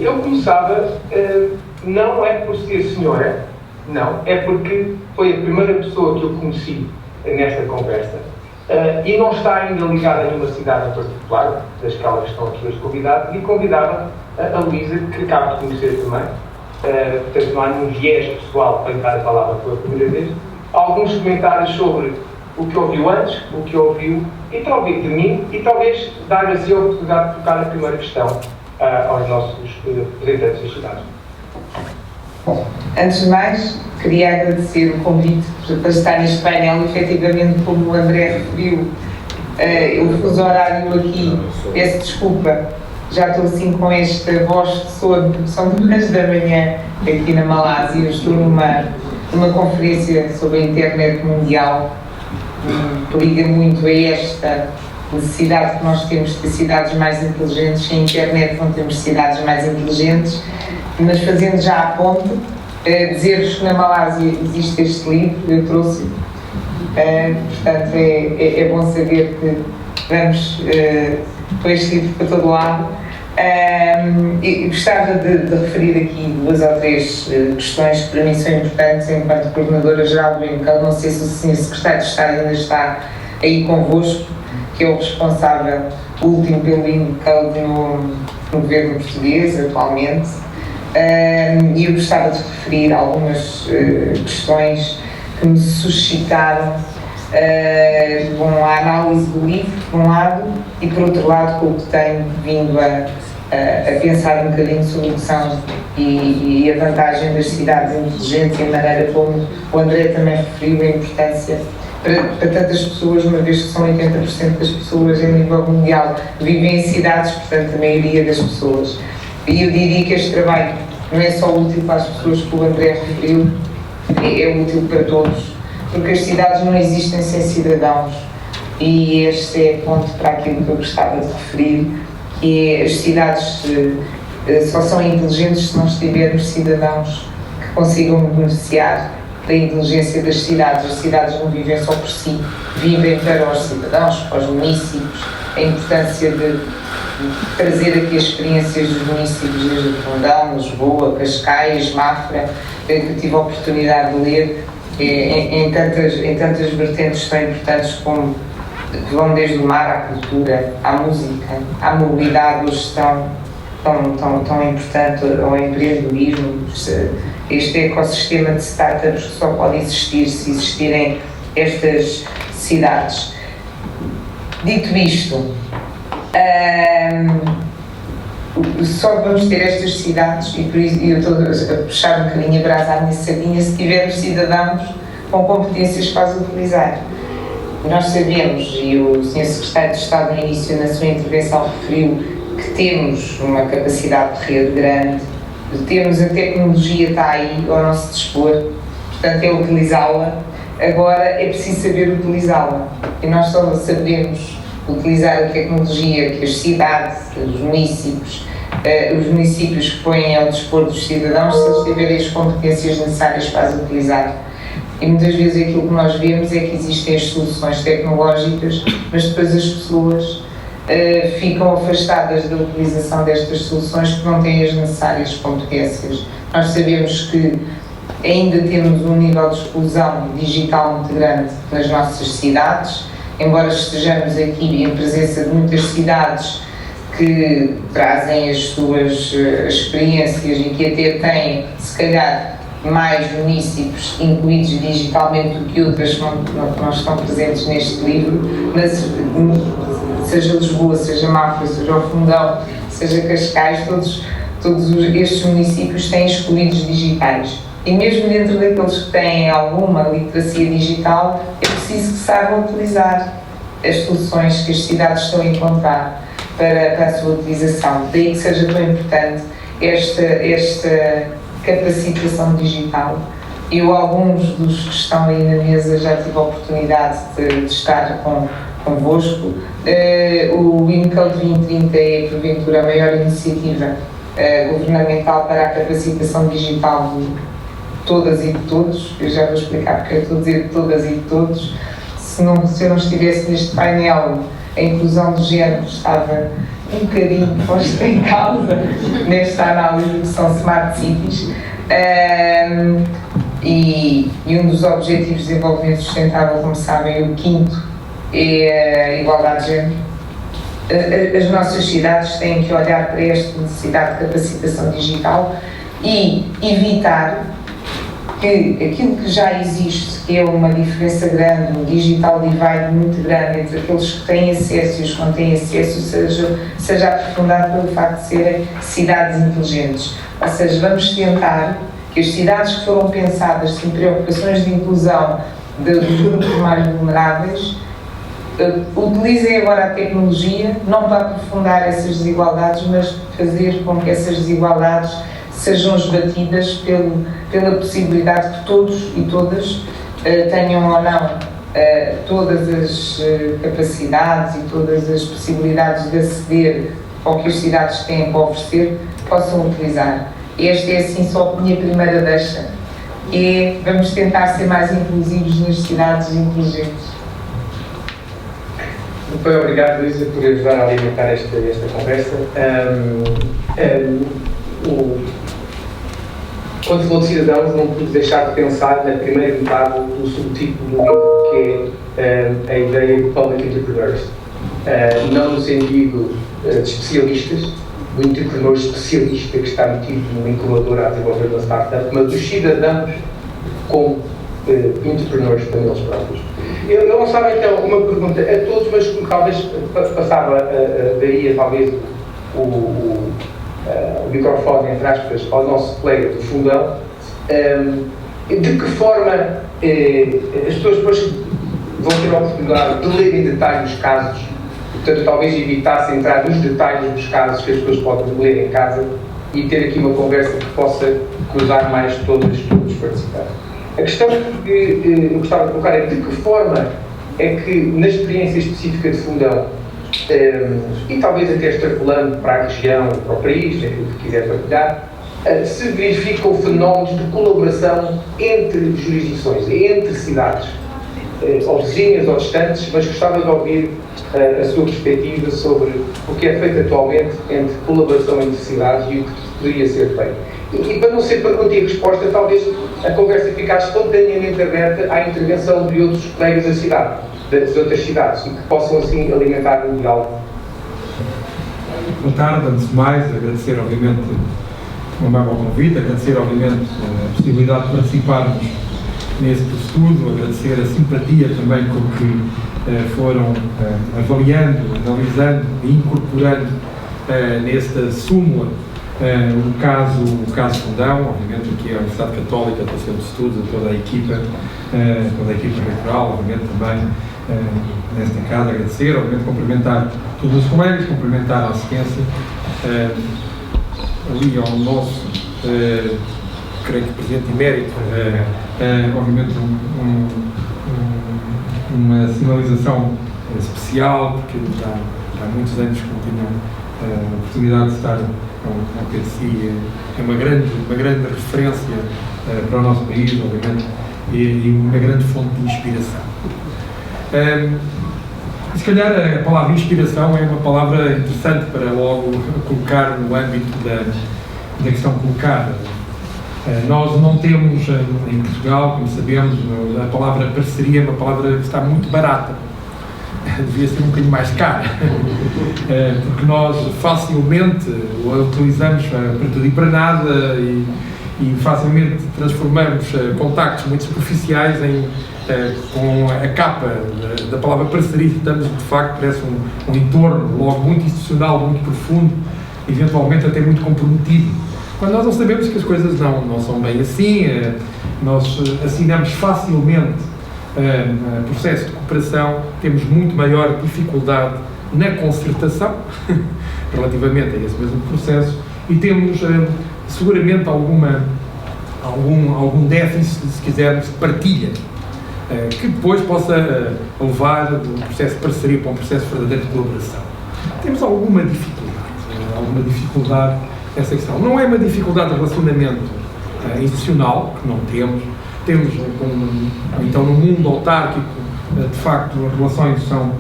Eu começava, não é por ser senhora, não, é porque foi a primeira pessoa que eu conheci nesta conversa. E não está ainda ligada a nenhuma cidade em particular, das que elas estão aqui hoje convidadas, e convidava a Luísa, que acabo de conhecer também. Portanto, não há nenhum viés pessoal para lhe dar a palavra pela primeira vez. Alguns comentários sobre o que ouviu antes, o que ouviu, e talvez de mim, e talvez dar assim a oportunidade de tocar a primeira questão aos nossos representantes das cidades.
Bom, antes de mais, queria agradecer o convite para estar neste painel. Efetivamente, como o André referiu, o fuso horário aqui, peço desculpa, já estou assim com esta voz de sono, porque são 2 da manhã aqui na Malásia. Eu estou numa conferência sobre a internet mundial, que liga muito a esta necessidade que nós temos de ter cidades mais inteligentes. Sem internet não temos cidades mais inteligentes, mas fazendo já a ponte, dizer-vos que na Malásia existe este livro, eu trouxe, portanto é bom saber que vamos com este livro para todo lado. E gostava de referir aqui 2 ou 3 questões que para mim são importantes enquanto Coordenadora-Geral do INCAD. Não sei se o Sr. Secretário de Estado ainda está aí convosco, que é o responsável último pelo INCAD no governo português atualmente. E eu gostava de referir algumas questões que me suscitaram com a análise do livro, por um lado, e por outro lado, com o que tenho vindo a a pensar um bocadinho sobre o que são e a vantagem das cidades inteligentes e a maneira como o André também referiu a importância para tantas pessoas, uma vez que são 80% das pessoas em nível mundial vivem em cidades, portanto a maioria das pessoas. E eu diria que este trabalho não é só útil para as pessoas que o André referiu, é útil para todos, porque as cidades não existem sem cidadãos. E este é ponto para aquilo que eu gostava de referir, que é as cidades só são inteligentes se nós tivermos cidadãos que consigam beneficiar da inteligência das cidades. As cidades não vivem só por si, vivem para os cidadãos, para os municípios. A importância de trazer aqui as experiências dos municípios desde Fundão, Lisboa, Cascais, Mafra, que tive a oportunidade de ler em tantas vertentes tão importantes como que vão desde o mar à cultura, à música, à mobilidade, hoje tão importante, ao empreendedorismo. Este ecossistema de startups só pode existir se existirem estas cidades. Dito isto, só vamos ter estas cidades, e por isso eu estou a puxar um bocadinho a brasa à minha sardinha, se tivermos cidadãos com competências para as utilizar. Nós sabemos, e o Sr. Secretário de Estado no início na sua intervenção referiu, que temos uma capacidade de rede grande, temos a tecnologia, está aí ao nosso dispor, portanto é utilizá-la. Agora é preciso saber utilizá-la, e nós só sabemos utilizar a tecnologia que as cidades, os municípios que põem ao dispor dos cidadãos, se eles tiverem as competências necessárias para as utilizar. E muitas vezes aquilo que nós vemos é que existem as soluções tecnológicas, mas depois as pessoas ficam afastadas da utilização destas soluções porque não têm as necessárias competências. Nós sabemos que ainda temos um nível de exclusão digital muito grande nas nossas cidades, embora estejamos aqui em presença de muitas cidades que trazem as suas experiências e que até têm, se calhar, mais municípios incluídos digitalmente do que outras que não estão presentes neste livro, mas seja Lisboa, seja Mafra, seja o Fundão, seja Cascais, todos estes municípios têm excluídos digitais. E mesmo dentro daqueles que têm alguma literacia digital, é preciso que saibam utilizar as soluções que as cidades estão a encontrar para a sua utilização. Daí que seja tão importante esta capacitação digital. Eu, alguns dos que estão aí na mesa, já tive a oportunidade de estar convosco. O INCAL 2030 é, porventura, a maior iniciativa governamental para a capacitação digital de todas e de todos. Eu já vou explicar porque eu estou a dizer de todas e de todos. Se eu não estivesse neste painel, a inclusão de género estava um bocadinho posta em causa nesta análise que são Smart Cities. E um dos objetivos de desenvolvimento sustentável, como sabem, o quinto, é a igualdade de género. As nossas cidades têm que olhar para esta necessidade de capacitação digital e evitar que aquilo que já existe, que é uma diferença grande, um digital divide muito grande entre aqueles que têm acesso e os que não têm acesso, seja aprofundado pelo facto de serem cidades inteligentes. Ou seja, vamos tentar que as cidades que foram pensadas sem preocupações de inclusão dos grupos mais vulneráveis utilizem agora a tecnologia, não para aprofundar essas desigualdades, mas fazer com que essas desigualdades sejam esbatidas pela possibilidade que todos e todas tenham ou não todas as capacidades e todas as possibilidades de aceder ao que as cidades têm para oferecer, possam utilizar. Esta é, assim, só a minha primeira deixa. Vamos tentar ser mais inclusivos nas cidades inteligentes.
Muito bem, obrigado, Luísa, por ajudar a alimentar esta conversa. Quando falou de cidadãos, não pude deixar de pensar na primeira metade do subtítulo do livro, que é a ideia de Public Entrepreneurs. Não no sentido de especialistas, do entrepreneur especialista que está metido numa incubadora a desenvolver uma startup, mas dos cidadãos como entrepreneurs para eles próprios. Eu não sabem que é uma pergunta a todos, mas talvez passava, daria talvez o microfone, entre aspas, ao nosso colega do Fundão, de que forma as pessoas depois vão ter a oportunidade de ler em detalhe os casos, portanto talvez evitasse entrar nos detalhes dos casos que as pessoas podem ler em casa e ter aqui uma conversa que possa cruzar mais todos os participantes. A questão que eu gostava de colocar é de que forma é que na experiência específica de Fundão, e talvez até extrapolando para a região, para o país, aquilo que quiser partilhar, se verificam fenómenos de colaboração entre jurisdições, entre cidades, ou vizinhas ou distantes, mas gostava de ouvir a sua perspectiva sobre o que é feito atualmente entre colaboração entre cidades e o que poderia ser feito. E para não ser pergunta e resposta, talvez a conversa ficasse espontaneamente aberta à intervenção de outros colegas da cidade, das outras cidades, e que possam assim alimentar um diálogo.
Boa tarde, antes de mais, agradecer obviamente o amável convite, agradecer obviamente a possibilidade de participarmos neste estudo, agradecer a simpatia também com que foram avaliando, analisando e incorporando nesta súmula o caso Fundão, obviamente aqui a Universidade Católica, a Centro de Estudos, a toda a equipa eleitoral, obviamente também nesta casa, agradecer, obviamente cumprimentar todos os colegas, cumprimentar a assistência, ali ao nosso, creio que Presidente Emérito, obviamente uma sinalização especial, porque há muitos anos que não tinham a oportunidade de estar ao PSI, é uma grande referência para o nosso país, obviamente, e uma grande fonte de inspiração. Se calhar a palavra inspiração é uma palavra interessante para logo colocar no âmbito da questão colocada. Nós não temos em Portugal, como sabemos, a palavra parceria é uma palavra que está muito barata. Devia ser um bocadinho mais cara, porque nós facilmente a utilizamos para tudo e para nada e facilmente transformamos contactos muito superficiais com a capa da palavra parceria, estamos de facto, parece um entorno logo muito institucional, muito profundo, eventualmente até muito comprometido. Quando nós não sabemos que as coisas não são bem assim, nós assinamos facilmente processo de cooperação, temos muito maior dificuldade na concertação relativamente a esse mesmo processo e temos seguramente algum déficit, se quisermos, de partilha, que depois possa levar do processo de parceria para um processo verdadeiro de colaboração. Temos alguma dificuldade nessa questão. Não é uma dificuldade de relacionamento institucional, que não temos, então no mundo autárquico, de facto, as relações são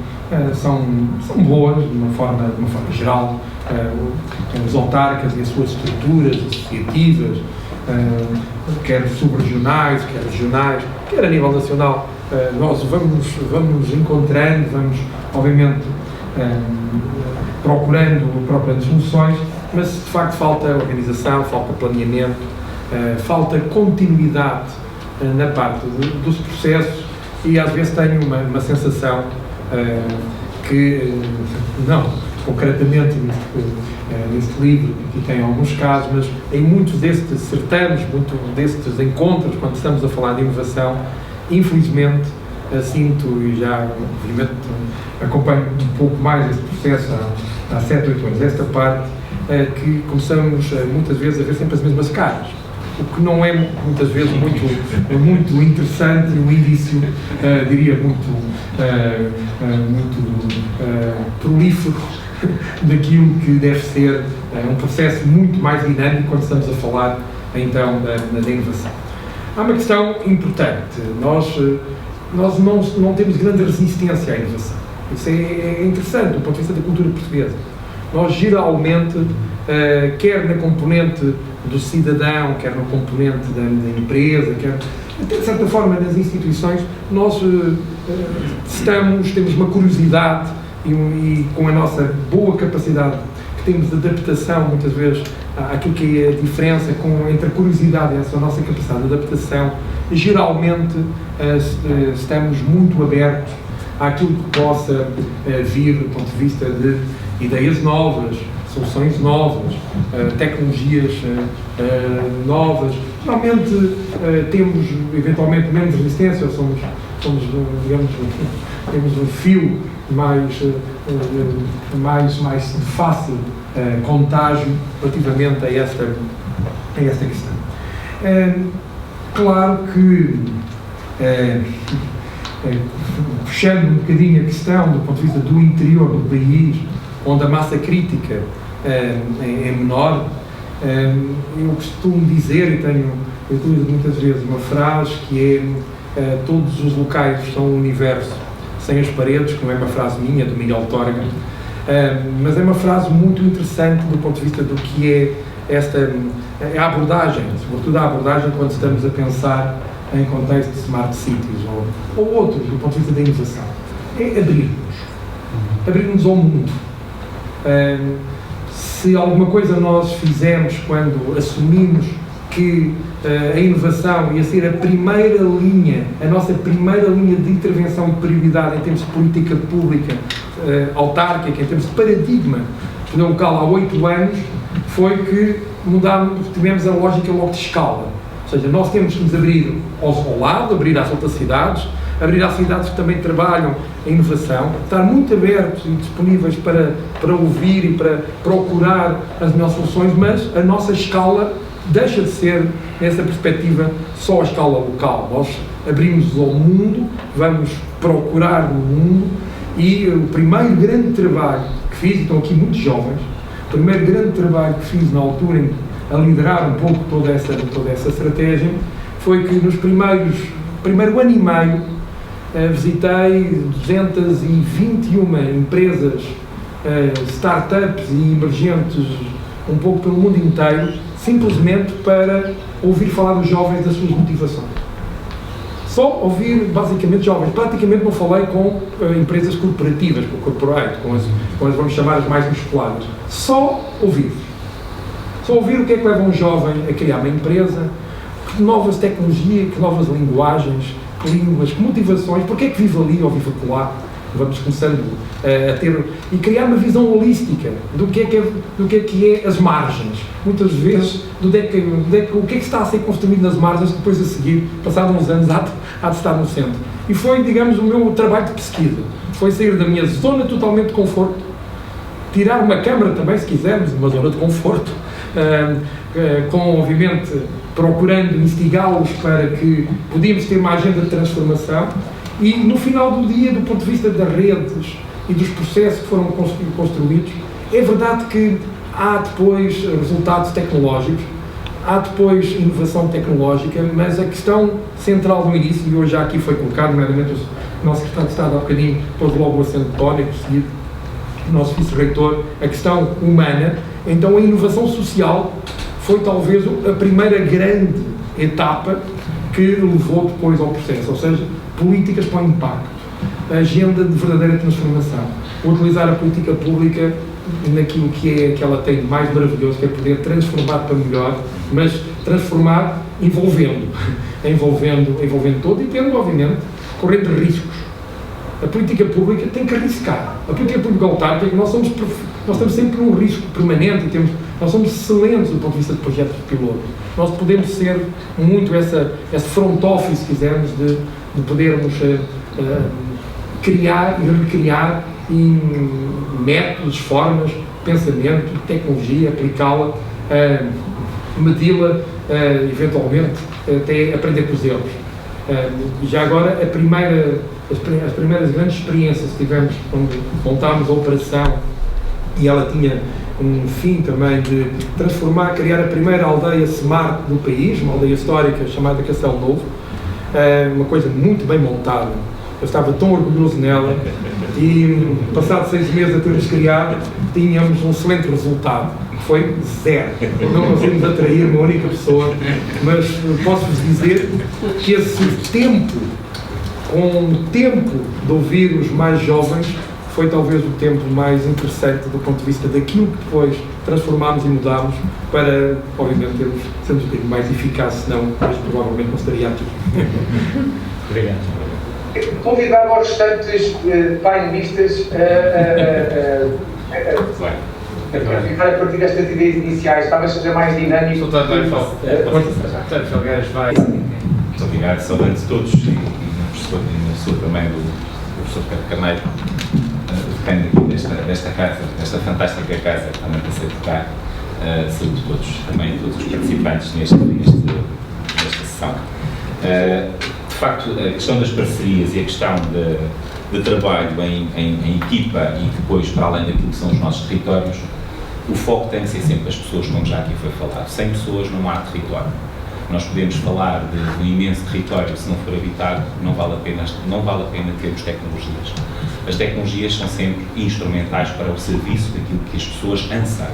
boas, de uma forma geral, os autarcas e as suas estruturas associativas, quer subregionais, quer regionais, quer a nível nacional, nós vamos encontrando, vamos, obviamente, procurando soluções, mas de facto falta organização, falta planeamento, falta continuidade na parte dos processos e às vezes tenho uma sensação que, não concretamente neste livro, que tem alguns casos, mas em muitos destes certames, muitos destes encontros, quando estamos a falar de inovação, infelizmente sinto, e já obviamente acompanho um pouco mais este processo há 7, 8 anos, esta parte, que começamos muitas vezes a ver sempre as mesmas caras, o que não é muitas vezes muito interessante, um indício, diria, muito prolífero daquilo que deve ser um processo muito mais dinâmico quando estamos a falar então da inovação. Há uma questão importante, nós não temos grande resistência à inovação, isso é interessante do ponto de vista da cultura portuguesa. Nós geralmente, quer na componente do cidadão, quer na componente da empresa, quer até de certa forma nas instituições, nós temos uma curiosidade e com a nossa boa capacidade que temos de adaptação, muitas vezes, àquilo que é a diferença entre a curiosidade e essa nossa capacidade de adaptação, geralmente estamos muito abertos àquilo que possa vir do ponto de vista de ideias novas, soluções novas, tecnologias novas. Geralmente temos eventualmente menos resistência, somos digamos, temos um fio mais de fácil contágio relativamente a esta questão. Claro que, fechando um bocadinho a questão do ponto de vista do interior do país, onde a massa crítica é menor, eu costumo dizer, eu utilizo muitas vezes uma frase que é todos os locais são um universo sem as paredes, que não é uma frase minha, do Miguel Torga, mas é uma frase muito interessante do ponto de vista do que é a abordagem, sobretudo a abordagem quando estamos a pensar em contexto de smart cities ou outros, do ponto de vista da inovação. É abrir-nos ao mundo. Se alguma coisa nós fizemos quando assumimos que a inovação ia ser a nossa primeira linha de intervenção e de prioridade em termos de política pública autárquica, em termos de paradigma local há 8 anos, foi que tivemos a lógica logo de escala. Ou seja, nós temos que nos abrir ao lado, abrir às outras cidades, abrir às cidades que também trabalham em inovação, estar muito abertos e disponíveis para ouvir e para procurar as melhores soluções, mas a nossa escala deixa de ser, nessa perspectiva, só a escala local. Nós abrimos ao mundo, vamos procurar no mundo, e o primeiro grande trabalho que fiz, e estão aqui muitos jovens, o primeiro grande trabalho que fiz na altura, a liderar um pouco toda essa estratégia, foi que nos primeiro ano e meio visitei 221 empresas, startups e emergentes um pouco pelo mundo inteiro, simplesmente para ouvir falar dos jovens, das suas motivações. Só ouvir, basicamente, jovens. Praticamente não falei com empresas corporativas, com corporate, com as vamos chamar as mais musculadas. Só ouvir. Só ouvir o que é que leva um jovem a criar uma empresa, que novas tecnologias, que novas linguagens, que línguas, que motivações, porque é que vive ali ou vive acolá. Vamos começando a ter, e criar uma visão holística do que é as margens. Muitas vezes, o que é que está a ser construído nas margens, depois a seguir, passados uns anos, há de estar no centro. E foi, digamos, o meu trabalho de pesquisa. Foi sair da minha zona totalmente de conforto, tirar uma câmara também, se quisermos, uma zona de conforto, com, obviamente, procurando instigá-los para que podíamos ter uma agenda de transformação. E no final do dia, do ponto de vista das redes e dos processos que foram construídos, é verdade que há depois resultados tecnológicos, há depois inovação tecnológica, mas a questão central do início, e hoje já aqui foi colocado, nomeadamente o nosso secretário de Estado há bocadinho pôs logo o acento tónico, seguido o nosso vice-reitor, a questão humana. Então a inovação social foi talvez a primeira grande etapa que levou depois ao processo, ou seja, políticas para o impacto, a agenda de verdadeira transformação, utilizar a política pública naquilo que ela tem de mais maravilhoso, que é poder transformar para melhor, mas transformar envolvendo todo e tendo, obviamente, correndo riscos. A política pública tem que arriscar. A política pública autárquica, nós temos sempre um risco permanente, nós somos excelentes do ponto de vista de projetos de piloto. Nós podemos ser muito esse front office, se quisermos, de podermos criar e recriar métodos, formas, pensamento, tecnologia, aplicá-la, medi-la, eventualmente, até aprender com os erros. Já agora, as primeiras grandes experiências que tivemos quando montámos a operação, e ela tinha um fim também de transformar, criar a primeira aldeia smart do país, uma aldeia histórica chamada Castelo Novo, uma coisa muito bem montada. Eu estava tão orgulhoso nela e, passados 6 meses a termos criado, tínhamos um excelente resultado, que foi 0. Não conseguimos atrair uma única pessoa, mas posso-vos dizer que esse tempo, com o tempo de ouvir os mais jovens, foi talvez o tempo mais interessante do ponto de vista daquilo que depois transformámos e mudámos para, obviamente, sermos um bocadinho mais eficazes, senão, mas provavelmente não estaria aqui.
Obrigado.
Convidava os restantes painelistas Para ficar a partir destas ideias iniciais, talvez seja mais dinâmico.
Muito obrigado, saudades de todos e na pessoa também do professor Carneiro, depende aqui desta casa, desta fantástica casa que também passei por cá. Saúde a todos, também a todos os participantes nesta sessão. De facto, a questão das parcerias e a questão de trabalho em equipa e depois, para além daquilo que são os nossos territórios, o foco tem que ser sempre as pessoas, como já aqui foi falado. Sem pessoas não há território. Nós podemos falar de um imenso território, se não for habitado, não vale a pena termos tecnologias. As tecnologias são sempre instrumentais para o serviço daquilo que as pessoas anseiam.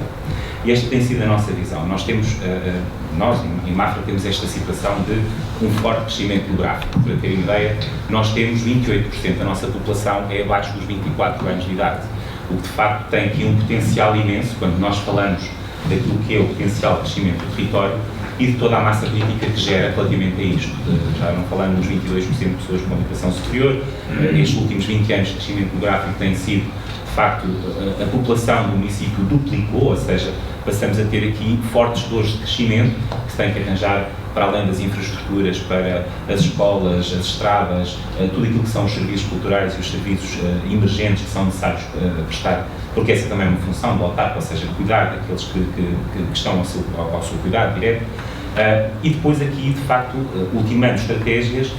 E esta tem sido a nossa visão. Nós em Mafra temos esta situação de um forte crescimento demográfico. Para terem ideia, nós temos 28% da nossa população é abaixo dos 24 anos de idade, o que de facto tem aqui um potencial imenso quando nós falamos daquilo que é o potencial de crescimento do território e de toda a massa política que gera relativamente a isto. Já não falando nos 22% de pessoas com educação superior, estes últimos 20 anos de crescimento demográfico tem sido, de facto, a população do município duplicou, ou seja, passamos a ter aqui fortes dores de crescimento que se tem que arranjar para além das infraestruturas, para as escolas, as estradas, tudo aquilo que são os serviços culturais e os serviços emergentes que são necessários prestar, porque essa também é uma função do autarca, ou seja, cuidar daqueles que estão ao seu cuidado direto. E depois aqui, de facto, ultimando estratégias,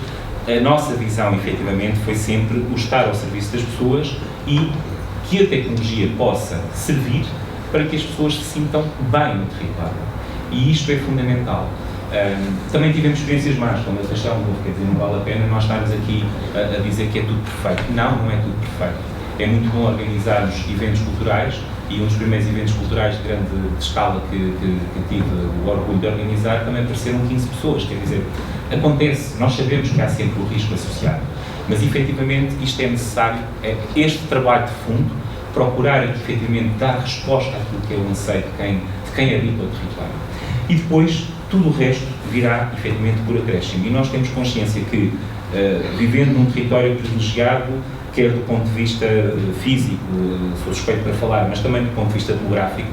a nossa visão, efetivamente, foi sempre o estar ao serviço das pessoas e que a tecnologia possa servir para que as pessoas se sintam bem no território. E isto é fundamental. Também tivemos experiências más, como a Castelo Novo, quer dizer, não vale a pena nós estarmos aqui a dizer que é tudo perfeito. Não é tudo perfeito. É muito bom organizarmos eventos culturais e um dos primeiros eventos culturais de grande escala que tive o orgulho de organizar também apareceram 15 pessoas, quer dizer, acontece, nós sabemos que há sempre o risco associado, mas efetivamente isto é necessário, este trabalho de fundo, procurar efetivamente dar resposta àquilo que é o anseio de quem habita o território. E depois, tudo o resto virá, efetivamente, por acréscimo. E nós temos consciência que, vivendo num território privilegiado, quer do ponto de vista físico, sou suspeito para falar, mas também do ponto de vista demográfico,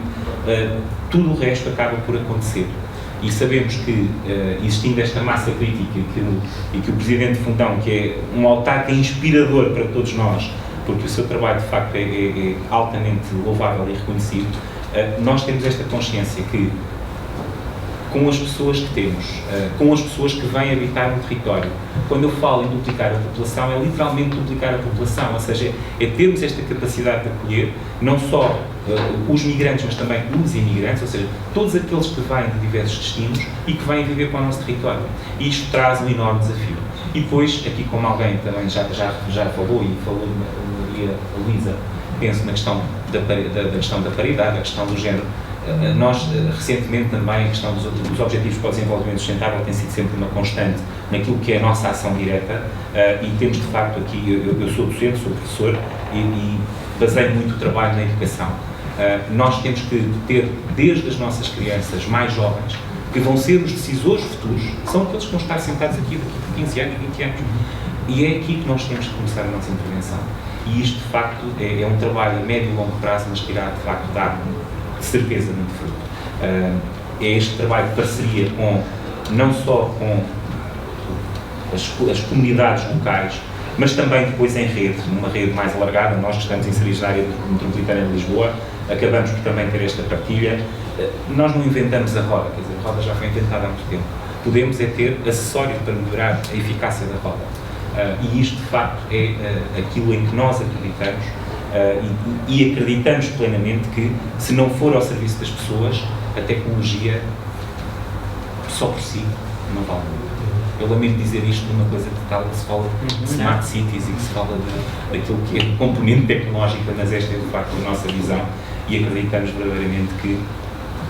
tudo o resto acaba por acontecer. E sabemos que, existindo esta massa crítica e que o Presidente Fundão, que é um autarca inspirador para todos nós, porque o seu trabalho, de facto, é altamente louvável e reconhecido, nós temos esta consciência que, com as pessoas que temos, com as pessoas que vêm habitar no território. Quando eu falo em duplicar a população, é literalmente duplicar a população, ou seja, é termos esta capacidade de acolher não só os migrantes, mas também os imigrantes, ou seja, todos aqueles que vêm de diversos destinos e que vêm viver para o nosso território. E isto traz um enorme desafio. E depois, aqui como alguém também já falou, e falou a Luísa, penso na questão da paridade, a questão do género. Nós, recentemente, também, a questão dos Objetivos para o Desenvolvimento Sustentável tem sido sempre uma constante naquilo que é a nossa ação direta e temos, de facto, aqui, eu sou docente, sou professor e baseio muito o trabalho na educação. Nós temos que ter, desde as nossas crianças mais jovens, que vão ser os decisores futuros, são aqueles que vão estar sentados aqui daqui por 15 anos, 20 anos. E é aqui que nós temos que começar a nossa intervenção. E isto, de facto, é um trabalho a médio e longo prazo, mas que irá, de facto, dar de certeza muito fruto. É este trabalho de parceria não só com as comunidades locais, mas também depois em rede, numa rede mais alargada. Nós que estamos inseridos na área metropolitana de Lisboa, acabamos por também ter esta partilha. Nós não inventamos a roda, quer dizer, a roda já foi inventada há muito tempo. Podemos ter acessórios para melhorar a eficácia da roda. E isto, de facto, é aquilo em que nós acreditamos e acreditamos plenamente que, se não for ao serviço das pessoas, a tecnologia, só por si, não vale muito. Eu lamento dizer isto numa coisa que tal, que se fala de smart cities e que se fala daquilo que é componente tecnológica, mas esta é, de facto, a nossa visão e acreditamos verdadeiramente que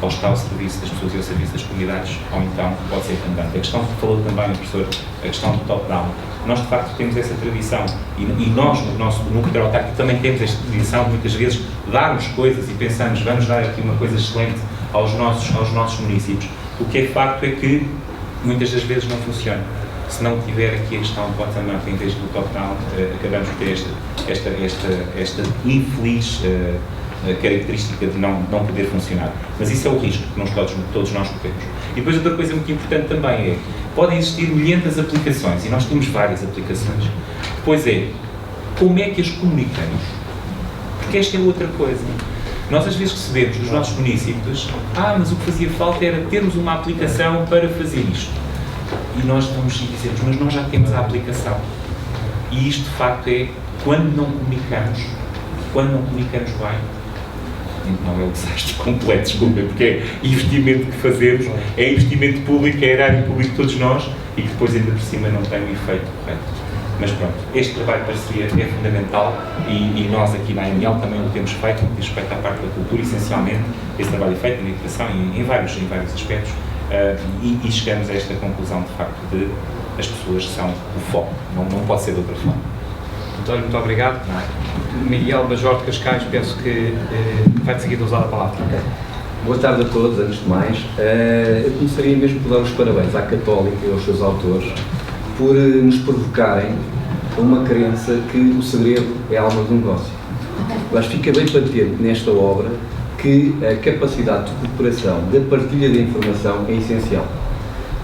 ou está ao serviço das pessoas e ao serviço das comunidades, ou então pode ser redundante. A questão que falou também o professor, a questão do top-down, nós de facto temos essa tradição e nós no nosso núcleo autárquico também temos esta tradição de muitas vezes darmos coisas e pensamos vamos dar aqui uma coisa excelente aos nossos municípios. O que é facto é que muitas das vezes não funciona. Se não tiver aqui a questão do bottom-up em vez do top-down, acabamos por ter esta infeliz
característica de não poder funcionar. Mas isso é o risco que todos nós corremos. E depois outra coisa muito importante também é, podem existir milhentas aplicações, e nós temos várias aplicações. Depois como é que as comunicamos? Porque esta é outra coisa. Nós às vezes recebemos dos nossos municípios, mas o que fazia falta era termos uma aplicação para fazer isto. E nós vamos e dizemos, mas nós já temos a aplicação. E isto de facto é, quando não comunicamos bem, não é o desastre completo, desculpem, porque é investimento que fazemos, é investimento público, é erário público de todos nós e que depois ainda por cima não tem o efeito correto. Mas pronto, este trabalho de parceria é fundamental e nós aqui na AML também o temos feito, no que diz respeito à parte da cultura, essencialmente, esse trabalho é feito na educação em vários aspectos e chegamos a esta conclusão, de facto, de as pessoas são o foco, não pode ser de outra forma.
António, muito obrigado. Miguel Major de Cascais, penso que vai de seguida usar a palavra.
Boa tarde a todos, antes de mais. Eu começaria mesmo por dar os parabéns à Católica e aos seus autores por nos provocarem uma crença que o segredo é a alma do negócio. Mas fica bem patente nesta obra que a capacidade de cooperação, da partilha de informação é essencial.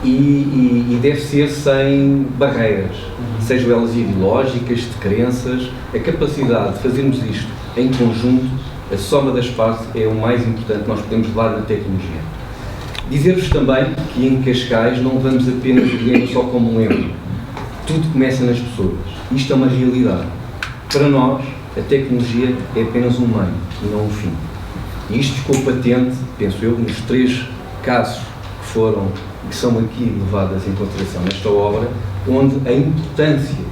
E deve ser sem barreiras, sejam elas ideológicas, de crenças. A capacidade de fazermos isto em conjunto, a soma das partes, é o mais importante que nós podemos levar na tecnologia. Dizer-vos também que em Cascais não vamos apenas o lema só como um lema. Tudo começa nas pessoas. Isto é uma realidade. Para nós, a tecnologia é apenas um meio e não um fim. E isto ficou patente, penso eu, nos 3 casos que são aqui levadas em consideração nesta obra, onde a importância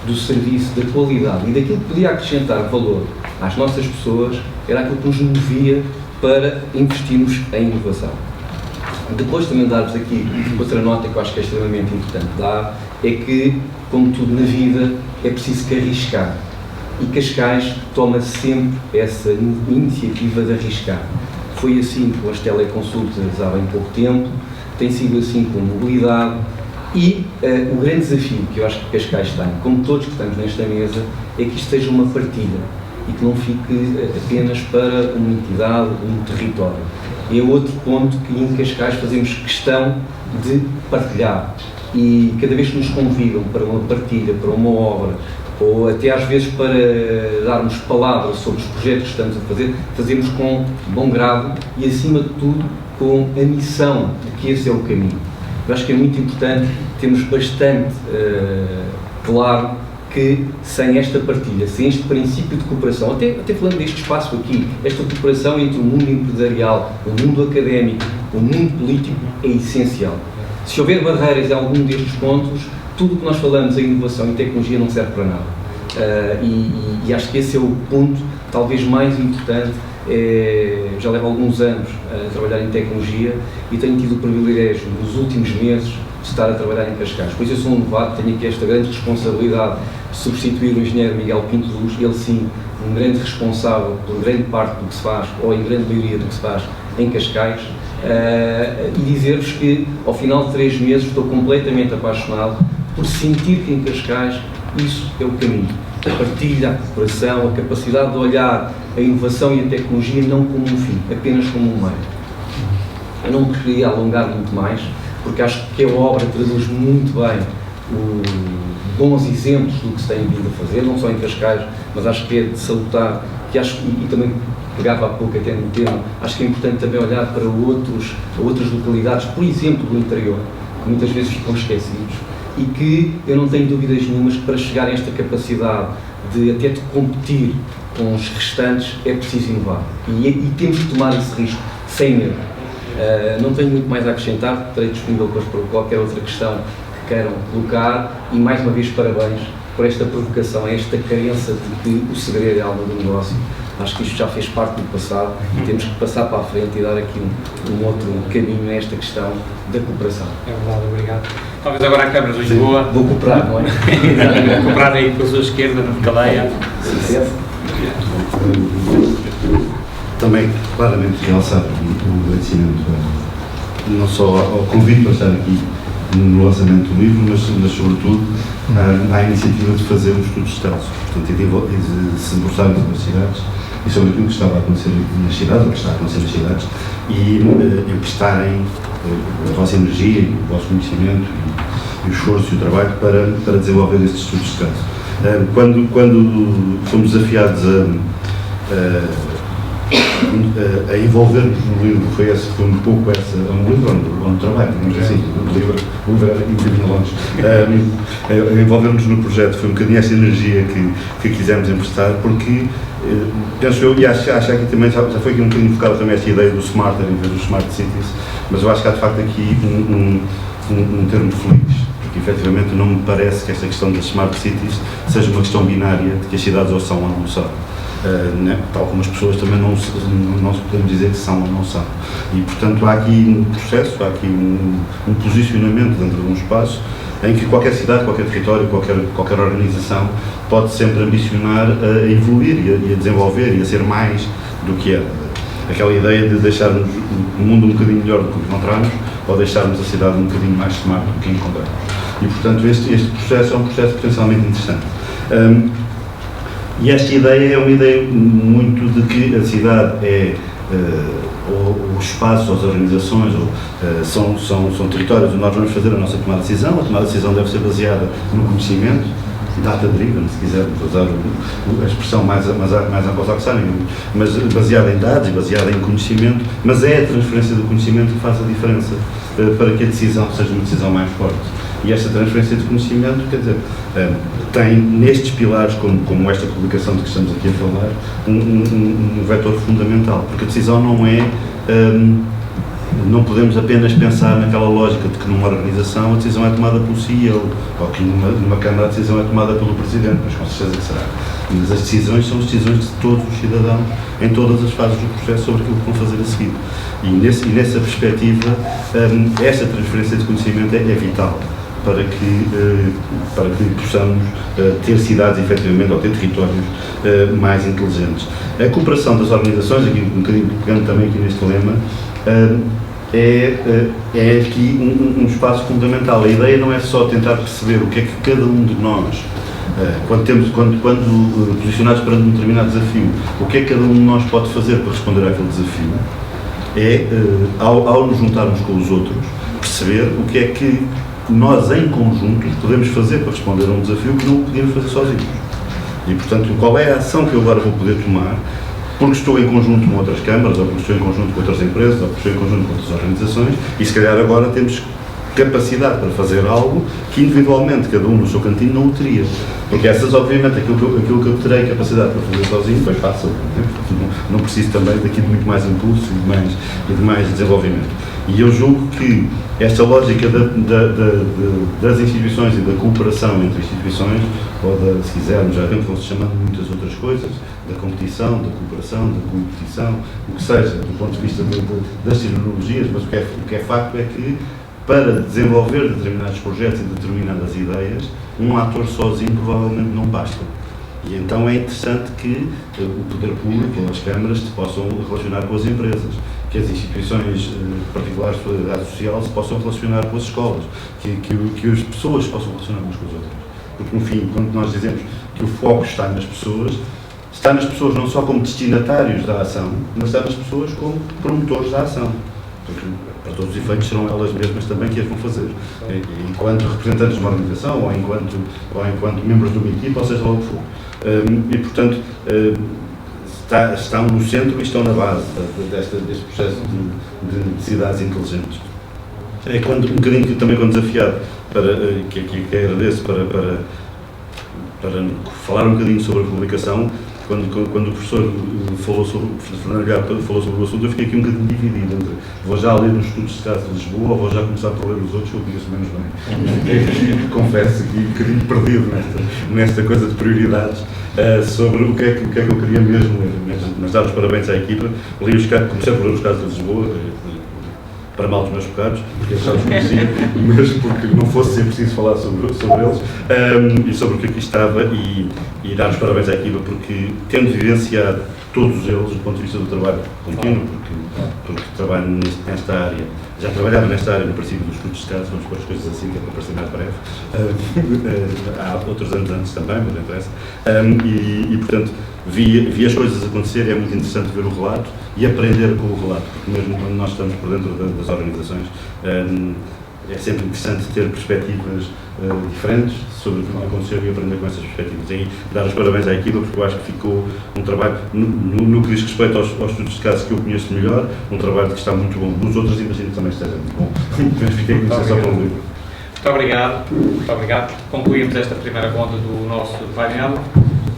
do serviço, da qualidade e daquilo que podia acrescentar valor às nossas pessoas era aquilo que nos movia para investirmos em inovação. Depois também dar-vos aqui outra nota que eu acho que é extremamente importante dar, é que, como tudo na vida, é preciso que arriscar. E Cascais toma sempre essa iniciativa de arriscar. Foi assim com as teleconsultas há bem pouco tempo, tem sido assim com a mobilidade e o grande desafio que eu acho que Cascais tem, como todos que estamos nesta mesa, é que isto seja uma partilha e que não fique apenas para uma entidade, um território. É outro ponto que em Cascais fazemos questão de partilhar e cada vez que nos convidam para uma partilha, para uma obra, ou até às vezes para darmos palavras sobre os projetos que estamos a fazer, fazemos com bom grado e, acima de tudo, com a missão de que esse é o caminho. Eu acho que é muito importante termos bastante claro que sem esta partilha, sem este princípio de cooperação, até falando deste espaço aqui, esta cooperação entre o mundo empresarial, o mundo académico, o mundo político é essencial. Se houver barreiras em algum destes pontos, tudo o que nós falamos em inovação e tecnologia não serve para nada. E acho que esse é o ponto talvez mais importante. Já levo alguns anos a trabalhar em tecnologia e tenho tido o privilégio nos últimos meses de estar a trabalhar em Cascais. Pois eu sou um novato, tenho aqui esta grande responsabilidade de substituir o engenheiro Miguel Pinto Luz, ele sim, um grande responsável por grande parte do que se faz, ou em grande maioria do que se faz em Cascais, e dizer-vos que ao final de 3 meses estou completamente apaixonado por sentir que em Cascais isso é o caminho. A partilha, a cooperação, a capacidade de olhar a inovação e a tecnologia não como um fim, apenas como um meio. Eu não me queria alongar muito mais, porque acho que a obra traduz muito bem os bons exemplos do que se tem vindo a fazer, não só em Cascais, mas acho que é de salutar, que acho, e também pegava há pouco até no tema, acho que é importante também olhar para outras localidades, por exemplo, do interior, que muitas vezes ficam esquecidos, e que eu não tenho dúvidas nenhumas que para chegar a esta capacidade de até de competir com os restantes é preciso inovar e temos que tomar esse risco sem medo. Não tenho muito mais a acrescentar, estarei disponível depois para qualquer outra questão que queiram colocar e mais uma vez parabéns por esta provocação, esta crença de que o segredo é a alma do negócio. Acho que isto já fez parte do passado e temos que passar para a frente e dar aqui um outro caminho a esta questão da cooperação.
É verdade, obrigado. Talvez agora a Câmara de Lisboa.
Vou cooperar, não é?
Vou cooperar aí com a sua esquerda, na cadeia.
Também, claramente, realçar o agradecimento não só ao convite para estar aqui no lançamento do livro, mas sobretudo à iniciativa de fazer um estudo extenso, portanto, e de se debruçar nas universidades e sobre aquilo que estava a acontecer nas cidades, ou que está a acontecer nas cidades, e emprestarem a vossa energia, o vosso conhecimento e o esforço e o trabalho para desenvolver estes estudos de caso. Quando fomos desafiados a envolver-nos no livro, foi um pouco essa, um livro onde trabalho, digamos assim, o livro era um bocadinho longe. Envolver-nos no projeto foi um bocadinho essa energia que quisemos emprestar, porque penso eu, e acho que também já foi aqui um bocadinho focada também esta ideia do smarter em vez dos smart cities, mas eu acho que há de facto aqui um termo feliz, porque efetivamente não me parece que esta questão das smart cities seja uma questão binária de que as cidades ou são ou não são. Né? Tal como as pessoas também não se podemos dizer que são ou não são. E, portanto, há aqui um processo, há aqui um posicionamento dentro de um espaço em que qualquer cidade, qualquer território, qualquer organização pode sempre ambicionar a evoluir e a desenvolver e a ser mais do que é. Aquela ideia de deixarmos o mundo um bocadinho melhor do que encontramos ou deixarmos a cidade um bocadinho mais smart do que encontramos. E, portanto, este processo é um processo potencialmente interessante. E esta ideia é uma ideia muito de que a cidade os espaços, as organizações, são territórios onde nós vamos fazer a nossa tomada de decisão. A tomada de decisão deve ser baseada no conhecimento, data-driven, se quiser usar a expressão mais anglo-saxónica, mas baseada em dados e baseada em conhecimento, mas é a transferência do conhecimento que faz a diferença para que a decisão seja uma decisão mais forte. E esta transferência de conhecimento, quer dizer, tem nestes pilares, como esta publicação de que estamos aqui a falar, um vetor fundamental, porque a decisão não é, não podemos apenas pensar naquela lógica de que numa organização a decisão é tomada pelo CEO, ou que numa Câmara a decisão é tomada pelo Presidente, mas com certeza que será. Mas as decisões são as decisões de todos os cidadãos, em todas as fases do processo, sobre aquilo que vão fazer a seguir. E nessa perspectiva, esta transferência de conhecimento é vital para que possamos ter cidades, efetivamente, ou ter territórios mais inteligentes. A cooperação das organizações, aqui um bocadinho pegando também aqui neste lema, é aqui um espaço fundamental. A ideia não é só tentar perceber o que é que cada um de nós, quando posicionados perante um determinado desafio, o que é que cada um de nós pode fazer para responder àquele desafio, ao nos juntarmos com os outros, perceber o que é que nós, em conjunto, podemos fazer para responder a um desafio que não podíamos fazer sozinhos. E, portanto, qual é a ação que eu agora vou poder tomar, porque estou em conjunto com outras câmaras, ou porque estou em conjunto com outras empresas, ou porque estou em conjunto com outras organizações, e se calhar agora temos capacidade para fazer algo que individualmente, cada um no seu cantinho, não o teria. Porque essas, obviamente, aquilo que eu terei capacidade para fazer sozinho, foi fácil. Não preciso também daqui de muito mais impulso e de mais desenvolvimento. E eu julgo que esta lógica das instituições e da cooperação entre instituições, ou se quisermos, já vão-se chamando muitas outras coisas, da competição, da cooperação, da competição, o que seja, do ponto de vista das tecnologias, mas o que é facto é que, para desenvolver determinados projetos e determinadas ideias, um ator sozinho provavelmente não basta. E então é interessante que o poder público ou as câmaras se possam relacionar com as empresas, que as instituições particulares de solidariedade social se possam relacionar com as escolas, que as pessoas se possam relacionar umas com as outras. Porque, no fim, quando nós dizemos que o foco está nas pessoas não só como destinatários da ação, mas está nas pessoas como promotores da ação. Porque, para todos os efeitos, serão elas mesmas também que as vão fazer. Enquanto representantes de uma organização, ou enquanto membros de uma equipa, ou seja lá o que for. E, portanto, estão no centro e estão na base deste processo de cidades inteligentes. É um bocadinho também quando desafiado, que agradeço para falar um bocadinho sobre a publicação. Quando o professor Fernando Gato falou sobre o assunto, eu fiquei aqui um bocadinho dividido entre vou já ler os estudos de caso de Lisboa ou vou já começar por ler os outros que eu conheço menos bem. Confesso aqui um bocadinho perdido nesta coisa de prioridades sobre o que é que eu queria mesmo ler. Mas dar os parabéns à equipa. Comecei por ler os casos de Lisboa, para mal dos meus pecados, porque eu já os conhecia, mas porque não fosse ser preciso falar sobre eles e sobre o que aqui estava e dar os parabéns à equipa, porque tendo vivenciado todos eles do ponto de vista do trabalho contínuo, porque trabalho nesta área já trabalhava nesta área no princípio dos estudos de caso, vamos pôr as coisas assim, que é para parecer mais breve. Há outros anos antes também, mas não interessa. E portanto, vi as coisas acontecer, é muito interessante ver o relato e aprender com o relato, porque mesmo quando nós estamos por dentro das organizações, é sempre interessante ter perspectivas diferentes sobre o que aconteceu e aprender com essas perspectivas. E dar os parabéns à equipa, porque eu acho que ficou um trabalho, no que diz respeito aos estudos de caso que eu conheço melhor, um trabalho que está muito bom. Dos outros, imagino que também esteja muito bom. Mas fiquei com isso só para ouvir.
Muito obrigado. Muito obrigado. Concluímos esta primeira ronda do nosso painel.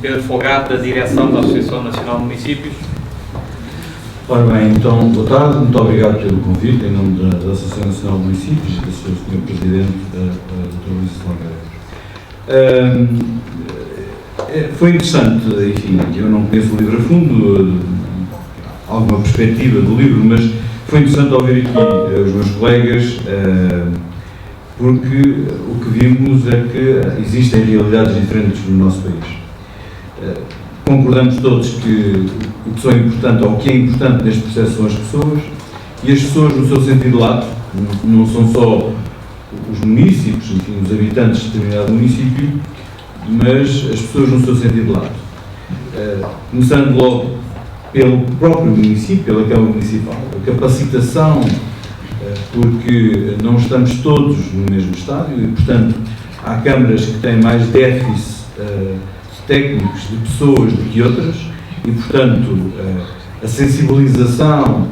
Pedro Folgado, da direção da Associação Nacional de Municípios.
Ora bem, então, boa tarde, muito obrigado pelo convite, em nome da Associação Nacional de Municípios e do Sr. Presidente, Dr. Luís Longueiros. Foi interessante, enfim, eu não conheço o livro a fundo, alguma perspectiva do livro, mas foi interessante ouvir aqui os meus colegas, porque o que vimos é que existem realidades diferentes no nosso país. Concordamos todos que o que é importante neste processo são as pessoas, e as pessoas no seu sentido lato, não são só os municípios, enfim, os habitantes de determinado município, mas as pessoas no seu sentido lato. Começando logo pelo próprio município, pela Câmara Municipal, a capacitação, porque não estamos todos no mesmo estádio e, portanto, há câmaras que têm mais déficit técnicos de pessoas do que outras e, portanto, a sensibilização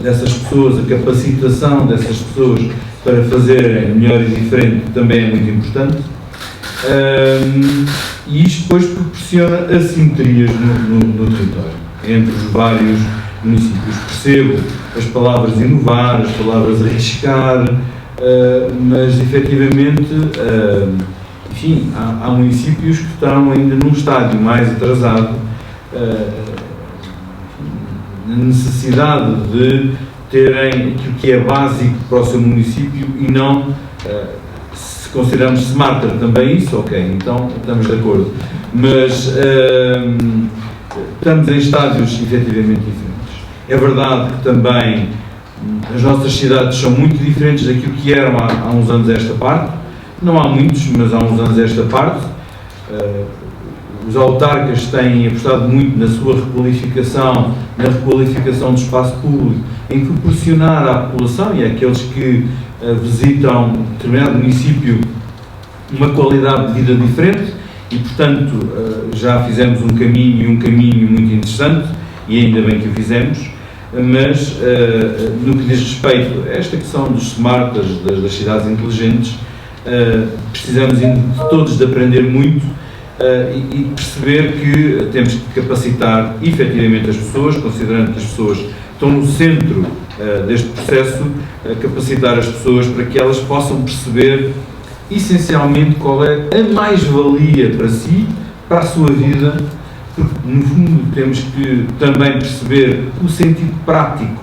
dessas pessoas, a capacitação dessas pessoas para fazerem melhor e diferente também é muito importante. E isto depois proporciona assimetrias no território, entre os vários municípios. Percebo as palavras inovar, as palavras arriscar, mas efetivamente enfim, há municípios que estão ainda num estádio mais atrasado, na necessidade de terem aquilo que é básico para o seu município e não, se consideramos smarter também isso, ok, então estamos de acordo, mas estamos em estádios efetivamente diferentes. É verdade que também as nossas cidades são muito diferentes daquilo que eram há uns anos a esta parte. Não há muitos, mas há uns anos esta parte. Os autarcas têm apostado muito na sua requalificação, na requalificação do espaço público, em proporcionar à população e àqueles que visitam determinado município uma qualidade de vida diferente e, portanto, já fizemos um caminho muito interessante e ainda bem que o fizemos, mas no que diz respeito a esta questão dos smarters, das cidades inteligentes, precisamos todos de aprender muito e perceber que temos que capacitar efetivamente as pessoas, considerando que as pessoas estão no centro deste processo, capacitar as pessoas para que elas possam perceber essencialmente qual é a mais-valia para si, para a sua vida, porque no fundo temos que também perceber o sentido prático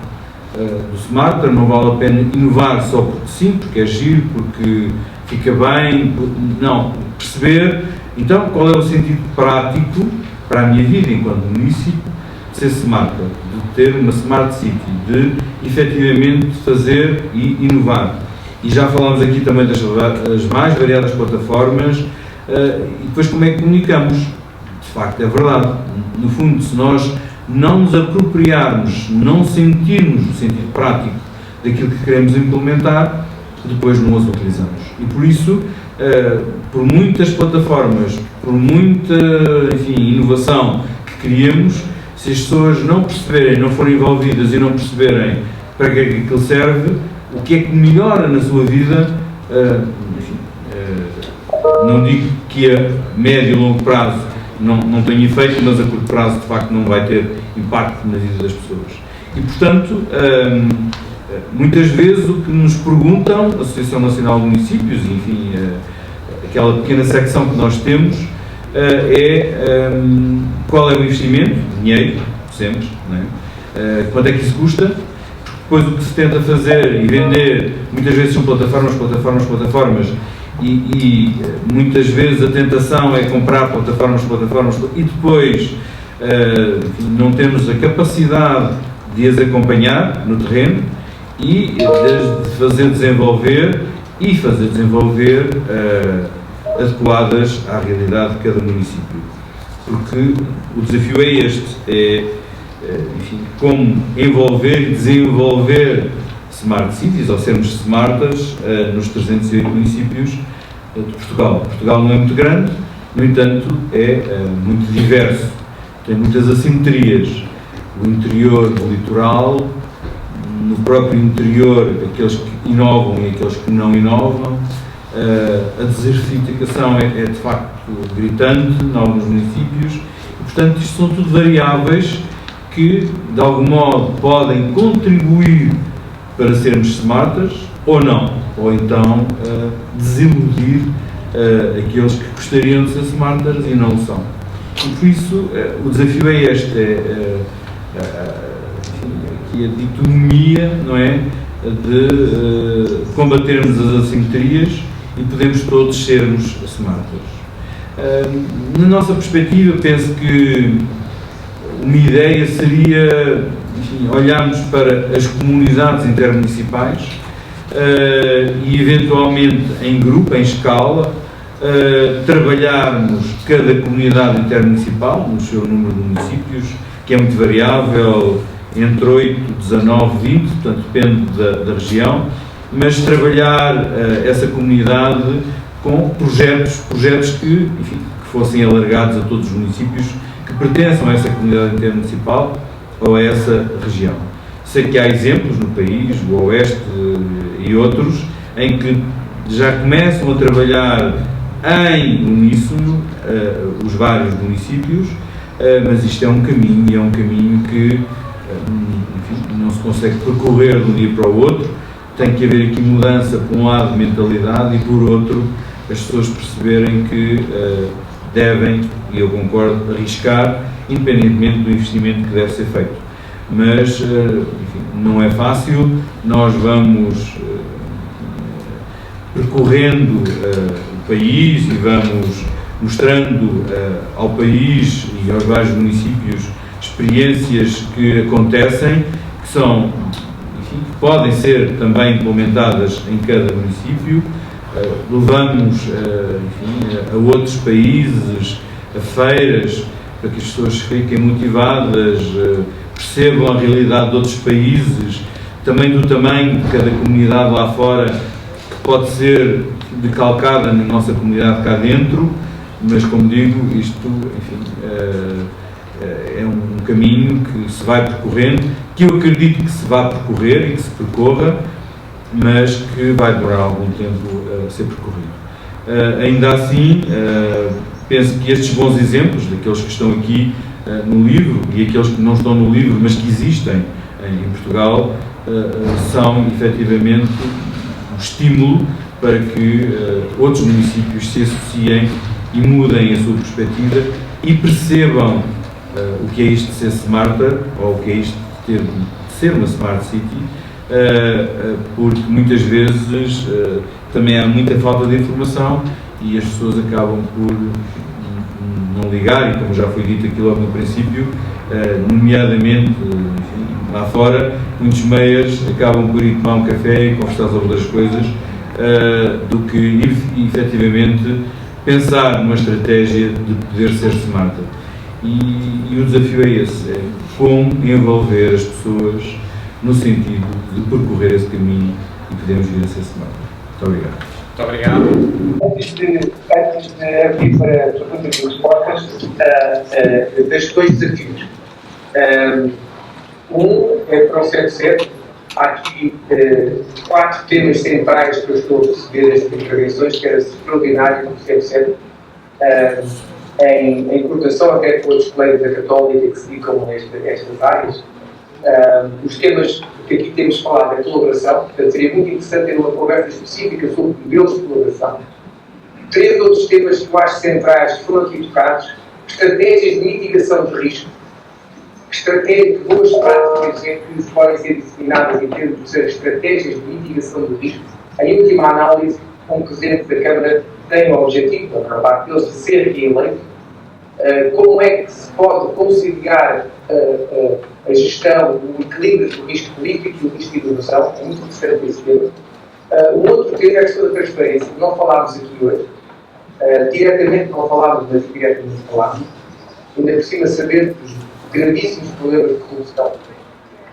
do smarter. Não vale a pena inovar só porque sim, porque é giro, porque fica bem, não, perceber então qual é o sentido prático para a minha vida enquanto município de ser smarter, de ter uma smart city, de efetivamente fazer e inovar. E já falámos aqui também das mais variadas plataformas e depois como é que comunicamos. De facto, é verdade. No fundo, se nós não nos apropriarmos, não sentirmos o sentido prático daquilo que queremos implementar, depois não as utilizamos. E por isso, por muitas plataformas, por muita, enfim, inovação que criemos, se as pessoas não perceberem, não forem envolvidas e não perceberem para que é que aquilo serve, o que é que melhora na sua vida, não digo que a médio e longo prazo não tem efeito, mas a curto prazo de facto não vai ter impacto na vida das pessoas. E portanto, muitas vezes o que nos perguntam, a Associação Nacional de Municípios, enfim, aquela pequena secção que nós temos, é qual é o investimento, dinheiro, sempre, não é? Quanto é que isso custa? Depois o que se tenta fazer e vender, muitas vezes são plataformas, e muitas vezes a tentação é comprar plataformas, e depois não temos a capacidade de as acompanhar no terreno e de fazer desenvolver adequadas à realidade de cada município. Porque o desafio é este, enfim, como envolver e desenvolver smart cities, ou sermos smartas, nos 308 municípios de Portugal. Portugal não é muito grande, no entanto é muito diverso, tem muitas assimetrias. O interior do litoral, no próprio interior, aqueles que inovam e aqueles que não inovam. A desertificação é de facto gritante em alguns municípios e, portanto, isto são tudo variáveis que, de algum modo, podem contribuir para sermos smartas ou não, ou então desiludir aqueles que gostariam de ser smartas e não o são. E por isso o desafio é este, aqui a dicotomia, não é, de combatermos as assimetrias e podemos todos sermos smartas. Na nossa perspectiva, penso que uma ideia seria, enfim, olharmos para as comunidades intermunicipais e, eventualmente, em grupo, em escala, trabalharmos cada comunidade intermunicipal, no seu número de municípios, que é muito variável, entre 8, 19, 20, portanto, depende da região, mas trabalhar essa comunidade com projetos que, enfim, que fossem alargados a todos os municípios que pertençam a essa comunidade intermunicipal ou a essa região. Sei que há exemplos no país, o Oeste e outros, em que já começam a trabalhar em uníssono os vários municípios, mas isto é um caminho, e é um caminho que, enfim, não se consegue percorrer de um dia para o outro. Tem que haver aqui mudança, por um lado, de mentalidade, e por outro, as pessoas perceberem que devem, e eu concordo, arriscar, independentemente do investimento que deve ser feito. Mas, enfim, não é fácil. Nós vamos percorrendo o país e vamos mostrando ao país e aos vários municípios experiências que acontecem, que são, enfim, que podem ser também implementadas em cada município. Levamos, enfim, a outros países, a feiras, para que as pessoas fiquem motivadas, percebam a realidade de outros países, também do tamanho de cada comunidade lá fora, que pode ser decalcada na nossa comunidade cá dentro, mas, como digo, isto, enfim, é um caminho que se vai percorrendo, que eu acredito que se vá percorrer e que se percorra, mas que vai demorar algum tempo a ser percorrido. Ainda assim, penso que estes bons exemplos, daqueles que estão aqui no livro e aqueles que não estão no livro, mas que existem em Portugal, são efetivamente um estímulo para que outros municípios se associem e mudem a sua perspectiva e percebam o que é isto de ser smarter, ou o que é isto de ser uma smart city, porque muitas vezes também há muita falta de informação e as pessoas acabam por não ligar, e como já foi dito aqui logo no princípio, nomeadamente, enfim, lá fora, muitos meias acabam por ir tomar um café e conversar sobre outras coisas, do que ir efetivamente pensar numa estratégia de poder ser smarter. E o desafio é esse, é como envolver as pessoas no sentido de percorrer esse caminho e podermos vir a ser smarter. Muito obrigado.
Muito obrigado.
Antes de abrir para perguntas e respostas, deixo dois desafios. Um é para o 77. Há aqui 4 temas centrais que eu estou a perceber nestas intervenções, que era extraordinário do 77, em coordenação até com outros colegas da Católica que se dedicam a estas áreas. Os temas que aqui temos falado é colaboração, portanto seria muito interessante ter uma conversa específica sobre modelos de colaboração. 3 outros temas que eu acho centrais que foram aqui tocados: estratégias de mitigação de risco, estratégias de boas práticas que podem ser disseminadas em termos de ser estratégias de mitigação de risco. Em última análise, um Presidente da Câmara tem o objetivo, na parte deles, de ser reeleito, como é que se pode conciliar a gestão, o equilíbrio do risco político e do risco de inovação. É muito interessante esse tema. Um outro tema é a questão da transparência, que não falámos aqui hoje. Diretamente não falámos, mas diretamente falámos. Ainda por cima saber dos gravíssimos problemas de corrupção que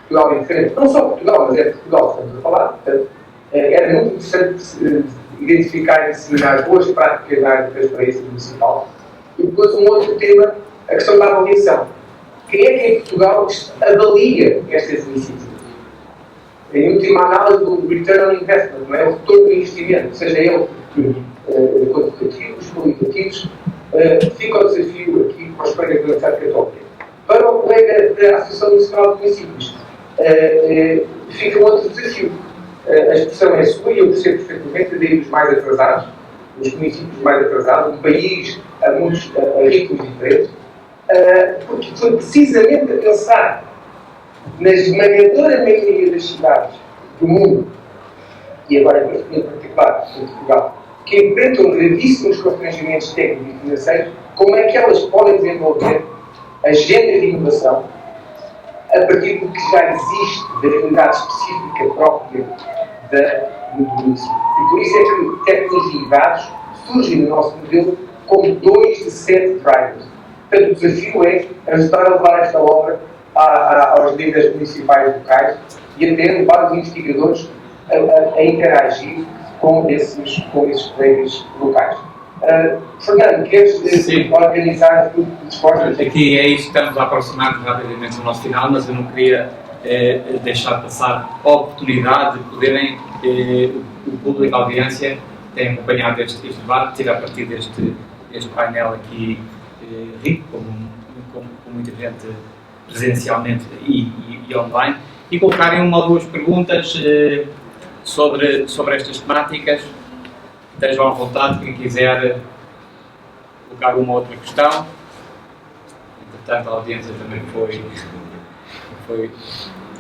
Portugal enfrenta. Não só Portugal, mas é Portugal que estamos a falar. Portanto, era muito interessante identificar e disseminar as boas práticas na área de transparência municipal. E depois um outro tema, a questão da avaliação. Quem é que em Portugal avalia estas iniciativas? Em última análise, do return on investment, não é? O retorno do investimento, seja ele quantitativo, qualitativos, fica o desafio aqui para os colegas da Universidade Católica. Para o colega da Associação Nacional de Municípios, fica um outro desafio. A expressão é sua e eu percebo perfeitamente, daí os mais atrasados, os municípios mais atrasados, um país a muitos ritmos diferentes, porque foi precisamente a pensar na esmagadora maioria das cidades do mundo, e agora em particular em Portugal, que enfrentam gravíssimos constrangimentos técnicos e financeiros, como é que elas podem desenvolver agendas de inovação a partir do que já existe da realidade específica própria do município. E por isso é que tecnologia e dados surgem no nosso modelo como 2 de 7 drivers. Portanto, o desafio é ajudar a levar esta obra aos líderes municipais locais e até levar os investigadores a interagir com esses colegas locais. Fernando, queres organizar tudo de respostas?
Aqui é isto, estamos a aproximar rapidamente do nosso final, mas eu não queria deixar passar a oportunidade de poderem, o público, a audiência, tem acompanhado este debate, ter a partir deste painel aqui rico, com muita gente presencialmente e online, e colocarem uma ou duas perguntas sobre estas temáticas. Estejam à vontade, quem quiser colocar uma ou outra questão. Entretanto, a audiência também foi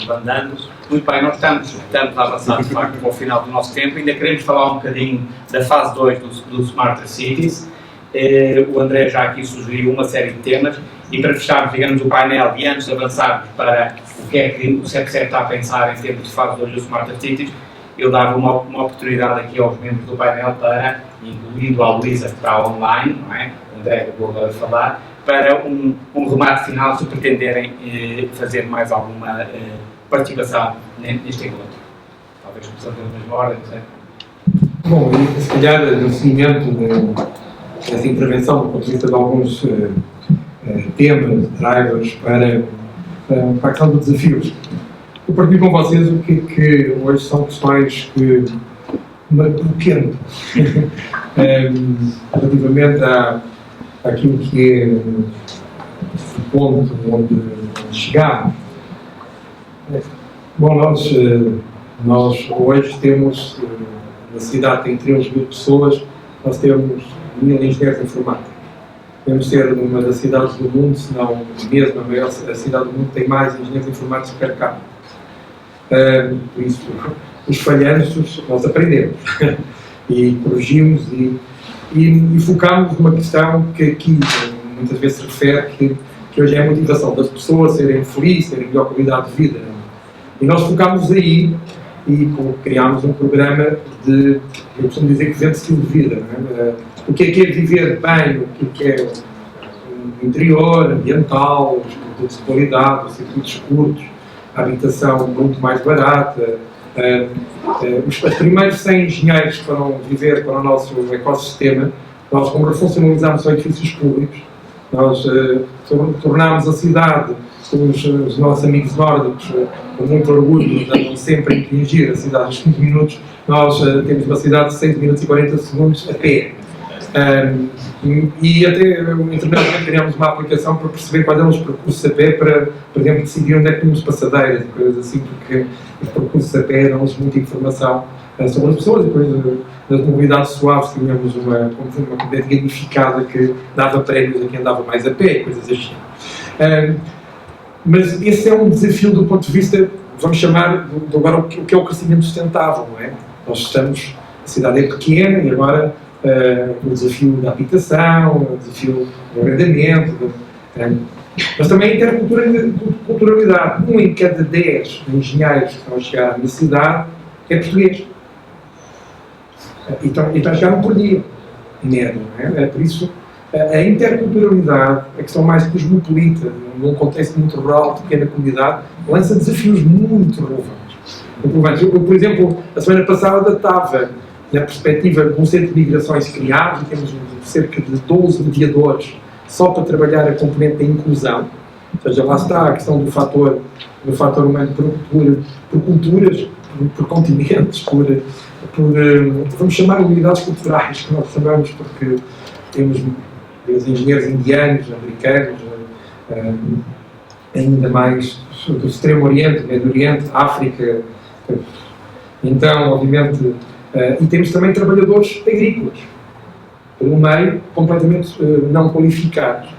andando. Muito bem, nós estamos a avançar de facto para o final do nosso tempo. Ainda queremos falar um bocadinho da fase 2 do Smarter Cities. O André já aqui sugeriu uma série de temas, e para fecharmos, digamos, o painel, e antes de avançarmos para o que é que o CEPCEP está a pensar em termos de fase 2 do Smarter Cities, eu dava uma oportunidade aqui aos membros do painel para, incluindo a Luísa, que está online, não é? O André vou agora falar, para um remate final, se pretenderem fazer mais alguma participação neste encontro. Talvez começando pela mesma ordem, não sei.
Bom, e se calhar no seguimento dessa intervenção, do ponto de vista de alguns temas, drivers, para a questão dos desafios. Eu partilho com vocês o que hoje são questões que me bloqueiam relativamente àquilo que é o ponto onde chegamos. Bom, nós hoje temos, na cidade tem 13 mil pessoas, nós temos 1000 engenheiros de informática. Devemos ser uma das cidades do mundo, se não mesmo a maior cidade do mundo, tem mais engenheiros informáticos per capita. Por isso, os falhanços nós aprendemos e corrigimos e focamos numa questão que aqui muitas vezes se refere, que hoje é a motivação das pessoas serem felizes, terem melhor qualidade de vida. E nós focámos aí e criámos um programa de, eu costumo dizer, que vende estilo de vida. Não é? O que é viver bem, o que é o interior, ambiental, os produtos de qualidade, os circuitos curtos, a habitação muito mais barata. Os primeiros 100 engenheiros que foram viver para o nosso ecossistema, nós, como refuncionalizámos os edifícios públicos, nós tornámos a cidade, os nossos amigos nórdicos, com muito orgulho, andam sempre a impingir a cidade dos 5 minutos, nós temos uma cidade de 6 minutos e 40 segundos a pé. E até, internamente, criámos uma aplicação para perceber quais eram os percursos a pé, para, por exemplo, decidir onde é que tínhamos passadeiras e coisas assim, porque os percursos a pé dão-nos muita informação sobre as pessoas. E depois, nas mobilidades suaves, tínhamos uma componente gamificada que dava prémios a quem andava mais a pé, coisas assim. Mas esse é um desafio do ponto de vista, vamos chamar, agora, o que é o crescimento sustentável, não é? Nós estamos, a cidade é pequena e agora o desafio da habitação, o desafio do arrendamento, mas também a interculturalidade. 1 em cada 10 engenheiros que estão a chegar à minha cidade é português. E estão a chegar por dia, em média. Não é? Por isso, a interculturalidade, a questão mais cosmopolita, num contexto muito rural, de pequena comunidade, lança desafios muito relevantes. Eu, por exemplo, a semana passada estava na perspectiva de um centro de migrações criado, e temos cerca de 12 mediadores só para trabalhar a componente da inclusão. Ou seja, lá está a questão do fator humano por culturas, por continentes, por vamos chamar unidades culturais, que nós chamamos, porque temos engenheiros indianos, americanos, ainda mais do Extremo Oriente, Médio Oriente, África. Então, obviamente, e temos também trabalhadores agrícolas, pelo meio, completamente não qualificados.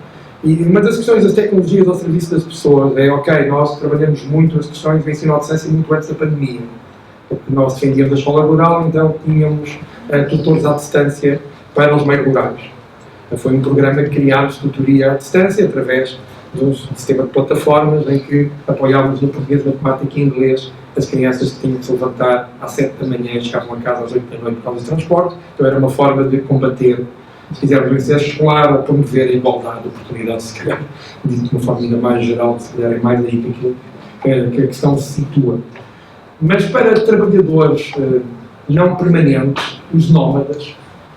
E uma das questões das tecnologias ao serviço das pessoas é, ok, nós trabalhamos muito as questões do ensino à distância muito antes da pandemia. Porque nós defendíamos a escola rural, então tínhamos tutores à distância para os meios rurais. Foi um programa criado de tutoria à distância, através de um sistema de plataformas em que apoiávamos no português, matemática e inglês as crianças que tinham que se levantar às 7 da manhã e chegavam a casa às 8 da noite por causa de transporte. Então era uma forma de combater, se quisermos, o excesso escolar ou promover a igualdade de oportunidades, se calhar, dito de uma forma ainda mais geral, se calhar é mais aí que a questão se situa. Mas para trabalhadores não permanentes, os nómadas,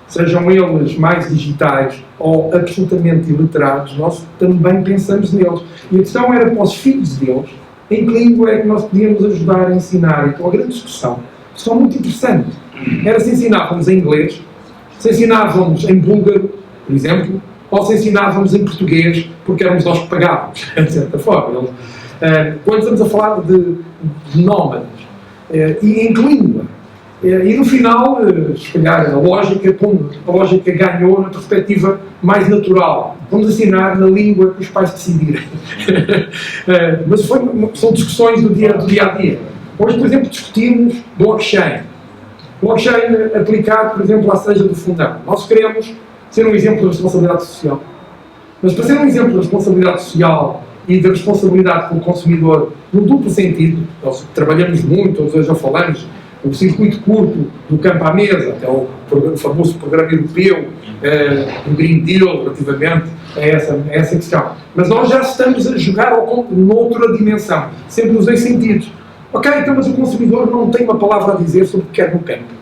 sejam eles mais digitais ou absolutamente iliterados, nós também pensamos neles. E a questão era para os filhos deles, em que língua é que nós podíamos ajudar a ensinar. Então a grande discussão muito interessante, era se ensinávamos em inglês, se ensinávamos em búlgaro, por exemplo, ou se ensinávamos em português, porque éramos nós que pagávamos, de certa forma. Quando estamos a falar de nómadas, e em que língua? E no final, se calhar, a lógica ganhou na perspectiva mais natural. Vamos ensinar na língua que os pais decidirem. Mas são discussões do dia a dia. Hoje, por exemplo, discutimos blockchain. Blockchain aplicado, por exemplo, à cereja do fundão. Nós queremos ser um exemplo de responsabilidade social. Mas para ser um exemplo de responsabilidade social e de responsabilidade com o consumidor no duplo sentido, nós trabalhamos muito, hoje já falamos, o circuito curto do campo à mesa, até o famoso programa europeu, do Green Deal, relativamente a essa questão. Mas nós já estamos a jogar noutra dimensão, sempre nos dois sentidos. Ok, então mas o consumidor não tem uma palavra a dizer sobre o que quer no campo.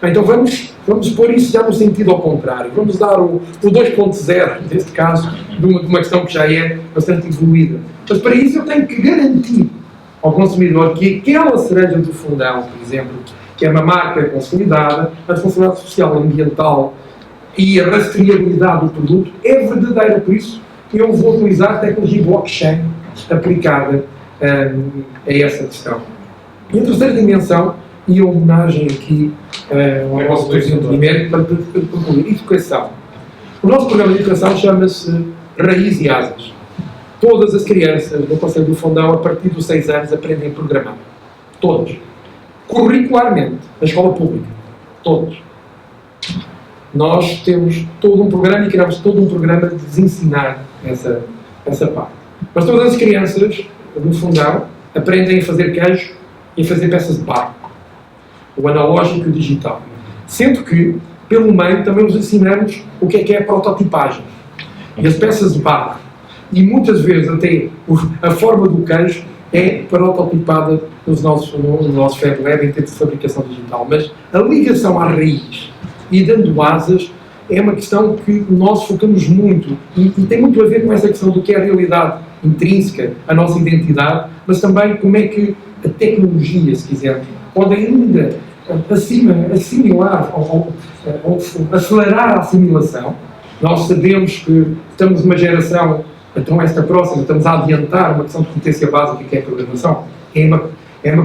Então vamos pôr isso já no sentido ao contrário. Vamos dar o 2.0, neste caso, de uma questão que já é bastante evoluída. Mas para isso eu tenho que garantir ao consumidor que aquela cereja do fundão, por exemplo, que é uma marca consolidada, a responsabilidade social, ambiental e a rastreabilidade do produto é verdadeira. Por isso eu vou utilizar a tecnologia blockchain aplicada a essa questão. E a terceira dimensão, e a homenagem aqui ao nosso presidente de mérito para concluir, educação. O nosso programa de educação chama-se Raiz e Asas. Todas as crianças do Conselho do Fundão, a partir dos 6 anos, aprendem a programar. Todas. Curricularmente, na escola pública. Todas. Nós temos todo um programa e criamos todo um programa de desensinar essa parte. Mas todas as crianças do Fundão aprendem a fazer queijo e a fazer peças de barro. O analógico e o digital. Sendo que, pelo meio, também os ensinamos o que é a prototipagem. E as peças de barro. E muitas vezes até a forma do queijo é prototipada no nosso Fab Lab em termos de fabricação digital. Mas a ligação à raiz e dando asas é uma questão que nós focamos muito e tem muito a ver com essa questão do que é a realidade intrínseca, a nossa identidade, mas também como é que a tecnologia, se quiser, pode ainda assimilar ou acelerar a assimilação. Nós sabemos que estamos numa geração, então esta próxima, estamos a adiantar uma questão de competência básica que é a programação. É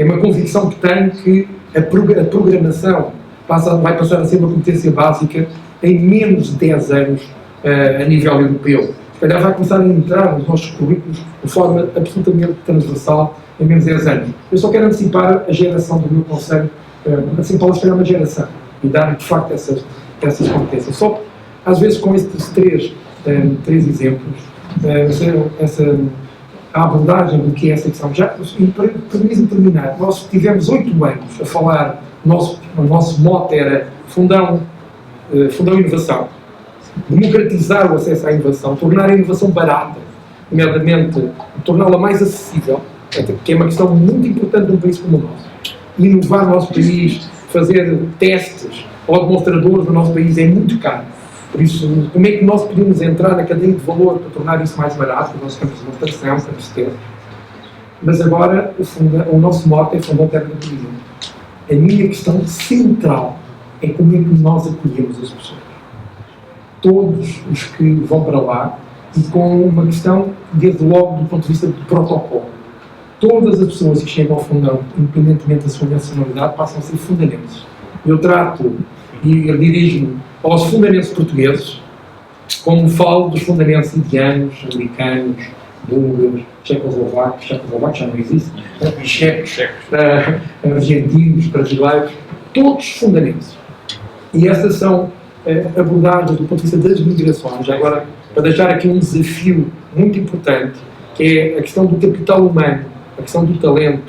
uma convicção que tenho que a programação vai passar a ser uma competência básica em menos de 10 anos a nível europeu. Se calhar vai começar a entrar nos nossos currículos de forma absolutamente transversal em menos de 10 anos. Eu só quero antecipar a geração do meu conselho, antecipá-la se calhar uma geração. e dar de facto essas competências. Só às vezes com estes três exemplos, a abordagem do que é essa questão, já permite-me terminar. Nós tivemos 8 anos a falar, o nosso mote era Fundão Inovação, democratizar o acesso à inovação, tornar a inovação barata, nomeadamente torná-la mais acessível, que é uma questão muito importante num país como o nosso. Inovar o nosso país, fazer testes ou demonstradores do nosso país é muito caro. Por isso, como é que nós podemos entrar na cadeia de valor para tornar isso mais barato? Nós temos demonstração, temos testes. Mas agora, o nosso mote é Fundão Terra de Turismo. A minha questão central é como é que nós acolhemos as pessoas. Todos os que vão para lá, e com uma questão, desde logo, do ponto de vista do protocolo. Todas as pessoas que chegam ao Fundão, independentemente da sua nacionalidade, passam a ser fundanenses. Eu trato e dirijo-me aos fundamentos portugueses, como falo dos fundamentos indianos, americanos, búlgaros, checoslovacos já não existe, checos, argentinos, brasileiros, todos fundamentos. E essas são abordadas do ponto de vista das migrações. Agora, para deixar aqui um desafio muito importante, que é a questão do capital humano, a questão do talento,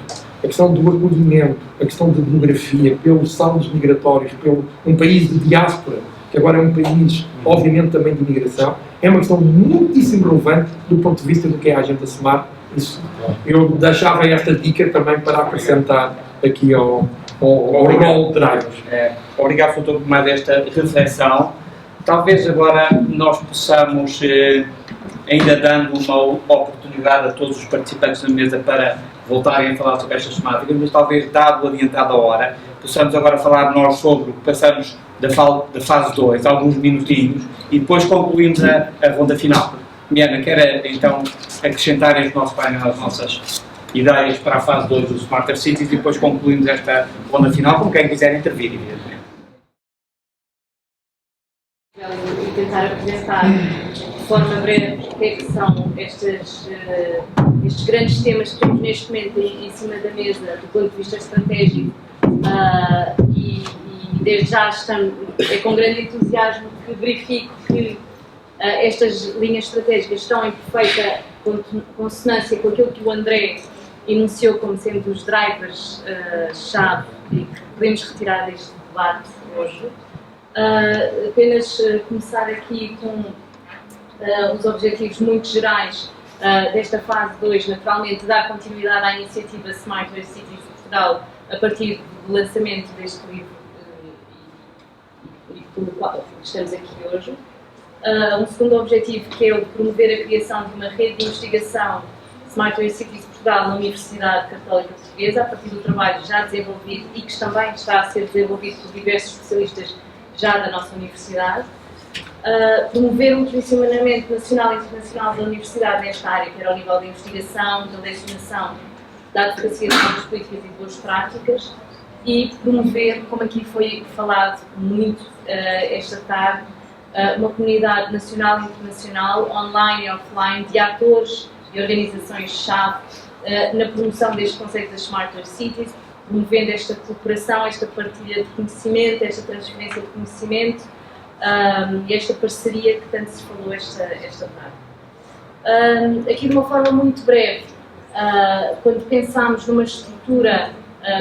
a questão do acolhimento, a questão da demografia, pelos saldos migratórios, pelo um país de diáspora, que agora é um país, obviamente, também de imigração, é uma questão muitíssimo relevante do ponto de vista do que é a Agenda Smart. Isso, eu deixava esta dica também para acrescentar aqui ao rol de drivers.
Obrigado, doutor, por mais esta reflexão. Talvez agora nós possamos, ainda dando uma oportunidade a todos os participantes da mesa para voltarem a falar sobre estas temáticas, mas talvez, dado adiantado a hora, possamos agora falar nós sobre o que passamos da fase 2, alguns minutinhos, e depois concluímos a ronda final. Miana, quer então acrescentar este nosso painel as nossas ideias para a fase 2 do Smarter Cities e depois concluímos esta ronda final com quem quiser intervir, evidentemente.
E tentar apresentar de forma breve o que é que são estes grandes temas que temos neste momento em cima da mesa do ponto de vista estratégico e desde já é com grande entusiasmo que verifico que estas linhas estratégicas estão em perfeita consonância com aquilo que o André enunciou como sendo os drivers-chave e que podemos retirar deste debate hoje. Apenas começar aqui com os objetivos muito gerais desta fase 2, naturalmente dar continuidade à iniciativa Smarter Cities de Portugal a partir do lançamento deste livro e pelo qual estamos aqui hoje. Um segundo objetivo, que é o de promover a criação de uma rede de investigação Smarter Cities Portugal na Universidade Católica Portuguesa, a partir do trabalho já desenvolvido e que também está a ser desenvolvido por diversos especialistas já da nossa universidade. Promover um posicionamento nacional e internacional da universidade nesta área, quer ao nível da investigação, da legislação, da advocacia de boas políticas e de boas práticas, e promover, como aqui foi falado muito esta tarde, uma comunidade nacional e internacional, online e offline, de atores e organizações-chave na promoção deste conceito das Smarter Cities, promovendo esta cooperação, esta partilha de conhecimento, esta transferência de conhecimento e esta parceria que tanto se falou esta tarde. Aqui de uma forma muito breve, quando pensámos numa estrutura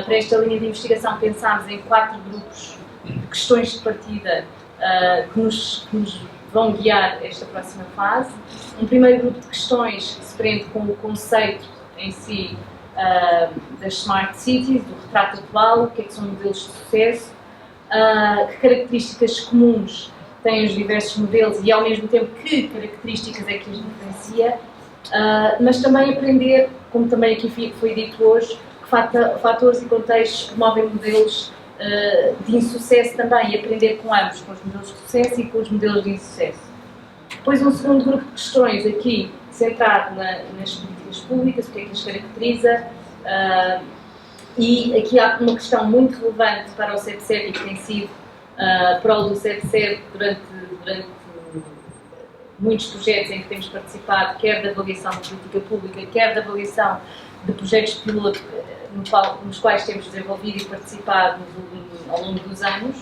para esta linha de investigação, pensámos em 4 grupos de questões de partida que nos vão guiar esta próxima fase. Um primeiro grupo de questões que se prende com o conceito em si das Smart Cities, do retrato atual, o que é que são modelos de sucesso, que características comuns têm os diversos modelos e ao mesmo tempo que características é que os diferencia, mas também aprender, como também aqui foi dito hoje, que fatores e contextos promovem modelos de insucesso também, e aprender com ambos, com os modelos de sucesso e com os modelos de insucesso. Depois um segundo grupo de questões aqui, centrado nas políticas públicas, o que é que as caracteriza, e aqui há uma questão muito relevante para o CEPCEP e que tem sido prol do CEPCEP durante muitos projetos em que temos participado, quer da avaliação de política pública, quer da avaliação de projetos de piloto nos quais temos desenvolvido e participado ao longo dos anos,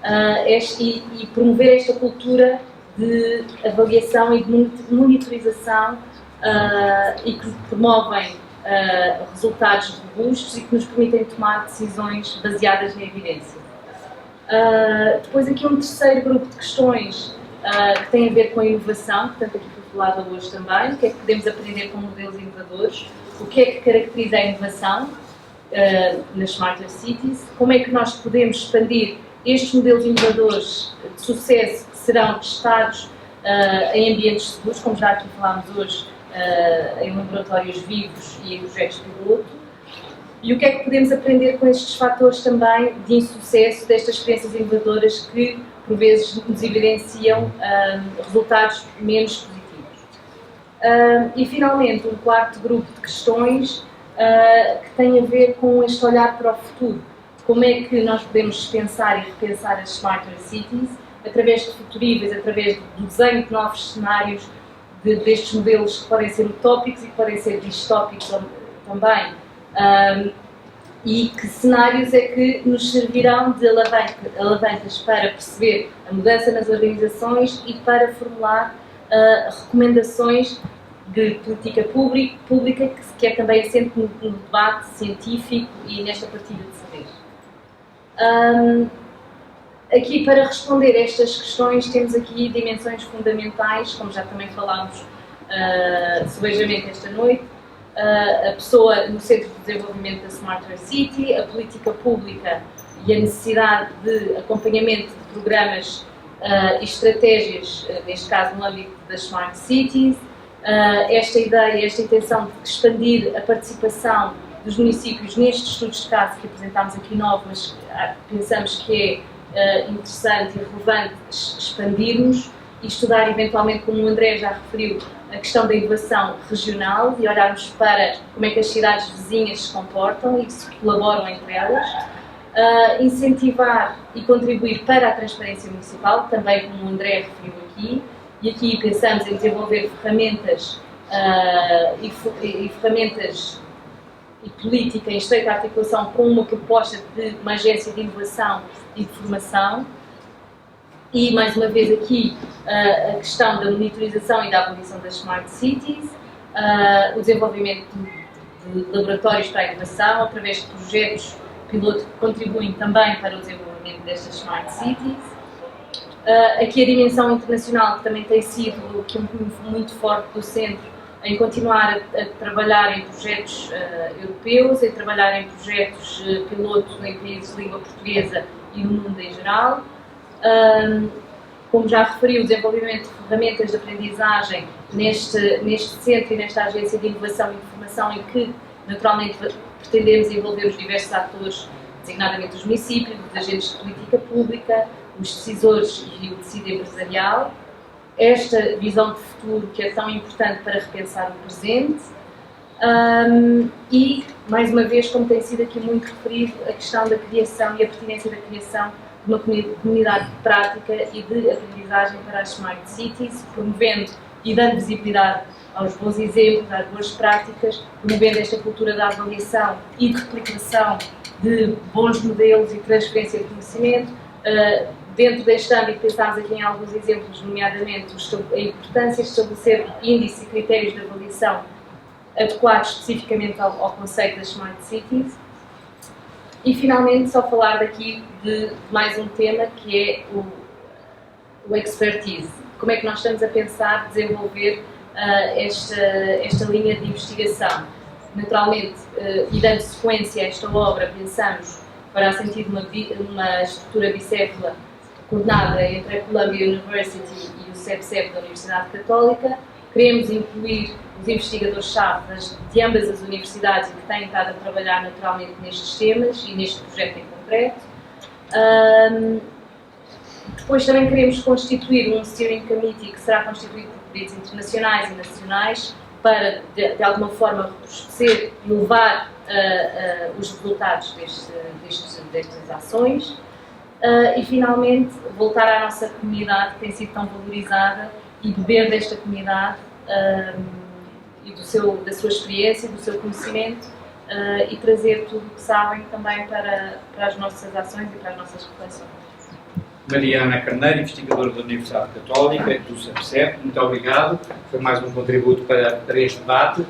e promover esta cultura de avaliação e de monitorização e que promovem resultados robustos e que nos permitem tomar decisões baseadas na evidência. Depois aqui um terceiro grupo de questões que tem a ver com a inovação, portanto aqui foi falado hoje também, o que é que podemos aprender com modelos inovadores, o que é que caracteriza a inovação nas Smarter Cities, como é que nós podemos expandir estes modelos inovadores de sucesso que serão testados em ambientes seguros, como já aqui falámos hoje, em laboratórios vivos e em projetos piloto, e o que é que podemos aprender com estes fatores também de insucesso destas experiências inovadoras que, por vezes, nos evidenciam resultados menos positivos. E, finalmente, um quarto grupo de questões que tem a ver com este olhar para o futuro. Como é que nós podemos pensar e repensar as Smarter Cities através de futuríveis, através do desenho de novos cenários destes modelos que podem ser utópicos e que podem ser distópicos também. E que cenários é que nos servirão de alavancas para perceber a mudança nas organizações e para formular recomendações de política pública que é também assente no debate científico e nesta partilha de saberes. Aqui, para responder a estas questões, temos aqui dimensões fundamentais, como já também falámos subejamente esta noite, a pessoa no centro de desenvolvimento da Smarter City, a política pública e a necessidade de acompanhamento de programas e estratégias, neste caso no âmbito das Smart Cities, esta ideia, esta intenção de expandir a participação dos municípios nestes estudos de caso que apresentámos aqui novos, pensamos que é interessante e relevante expandirmos e estudar eventualmente, como o André já referiu, a questão da inovação regional e olharmos para como é que as cidades vizinhas se comportam e se colaboram entre elas, incentivar e contribuir para a transparência municipal, também como o André referiu aqui, e aqui pensamos em desenvolver ferramentas e política em estreita articulação com uma proposta de uma agência de inovação e de formação. E, mais uma vez, aqui a questão da monitorização e da avaliação das Smart Cities, o desenvolvimento de laboratórios para a inovação, através de projetos piloto que contribuem também para o desenvolvimento destas Smart Cities. Aqui a dimensão internacional, que também tem sido muito forte do centro, em continuar a trabalhar em projetos europeus, em trabalhar em projetos piloto em países de língua portuguesa e no mundo em geral. Como já referi, o desenvolvimento de ferramentas de aprendizagem neste centro e nesta agência de inovação e informação, em que naturalmente pretendemos envolver os diversos atores, designadamente os municípios, os agentes de política pública, os decisores e o tecido empresarial. Esta visão de futuro que é tão importante para repensar o presente. E, mais uma vez, como tem sido aqui muito referido, a questão da criação e a pertinência da criação de uma comunidade de prática e de aprendizagem para as Smart Cities, promovendo e dando visibilidade aos bons exemplos, às boas práticas, promovendo esta cultura da avaliação e de replicação de bons modelos e transferência de conhecimento. Dentro deste âmbito, pensámos aqui em alguns exemplos, nomeadamente a importância de estabelecer índices e critérios de avaliação adequados especificamente ao conceito das Smart Cities. E, finalmente, só falar daqui de mais um tema, que é o expertise. Como é que nós estamos a pensar desenvolver esta linha de investigação? Naturalmente, e dando sequência a esta obra, pensamos, fará sentido uma estrutura bicéfala coordenada entre a Columbia University e o CEP da Universidade Católica. Queremos incluir os investigadores-chave de ambas as universidades e que têm estado a trabalhar naturalmente nestes temas e neste projeto em concreto. Depois também queremos constituir um steering committee que será constituído por peritos internacionais e nacionais para, de alguma forma, robustecer e levar os resultados destas ações. E, finalmente, voltar à nossa comunidade, que tem sido tão valorizada, e beber desta comunidade e da sua experiência, do seu conhecimento, e trazer tudo o que sabem também para as nossas ações e para as nossas reflexões.
Mariana Carneiro, investigadora da Universidade Católica, do SEPCEP. Muito obrigado. Foi mais um contributo para este debate.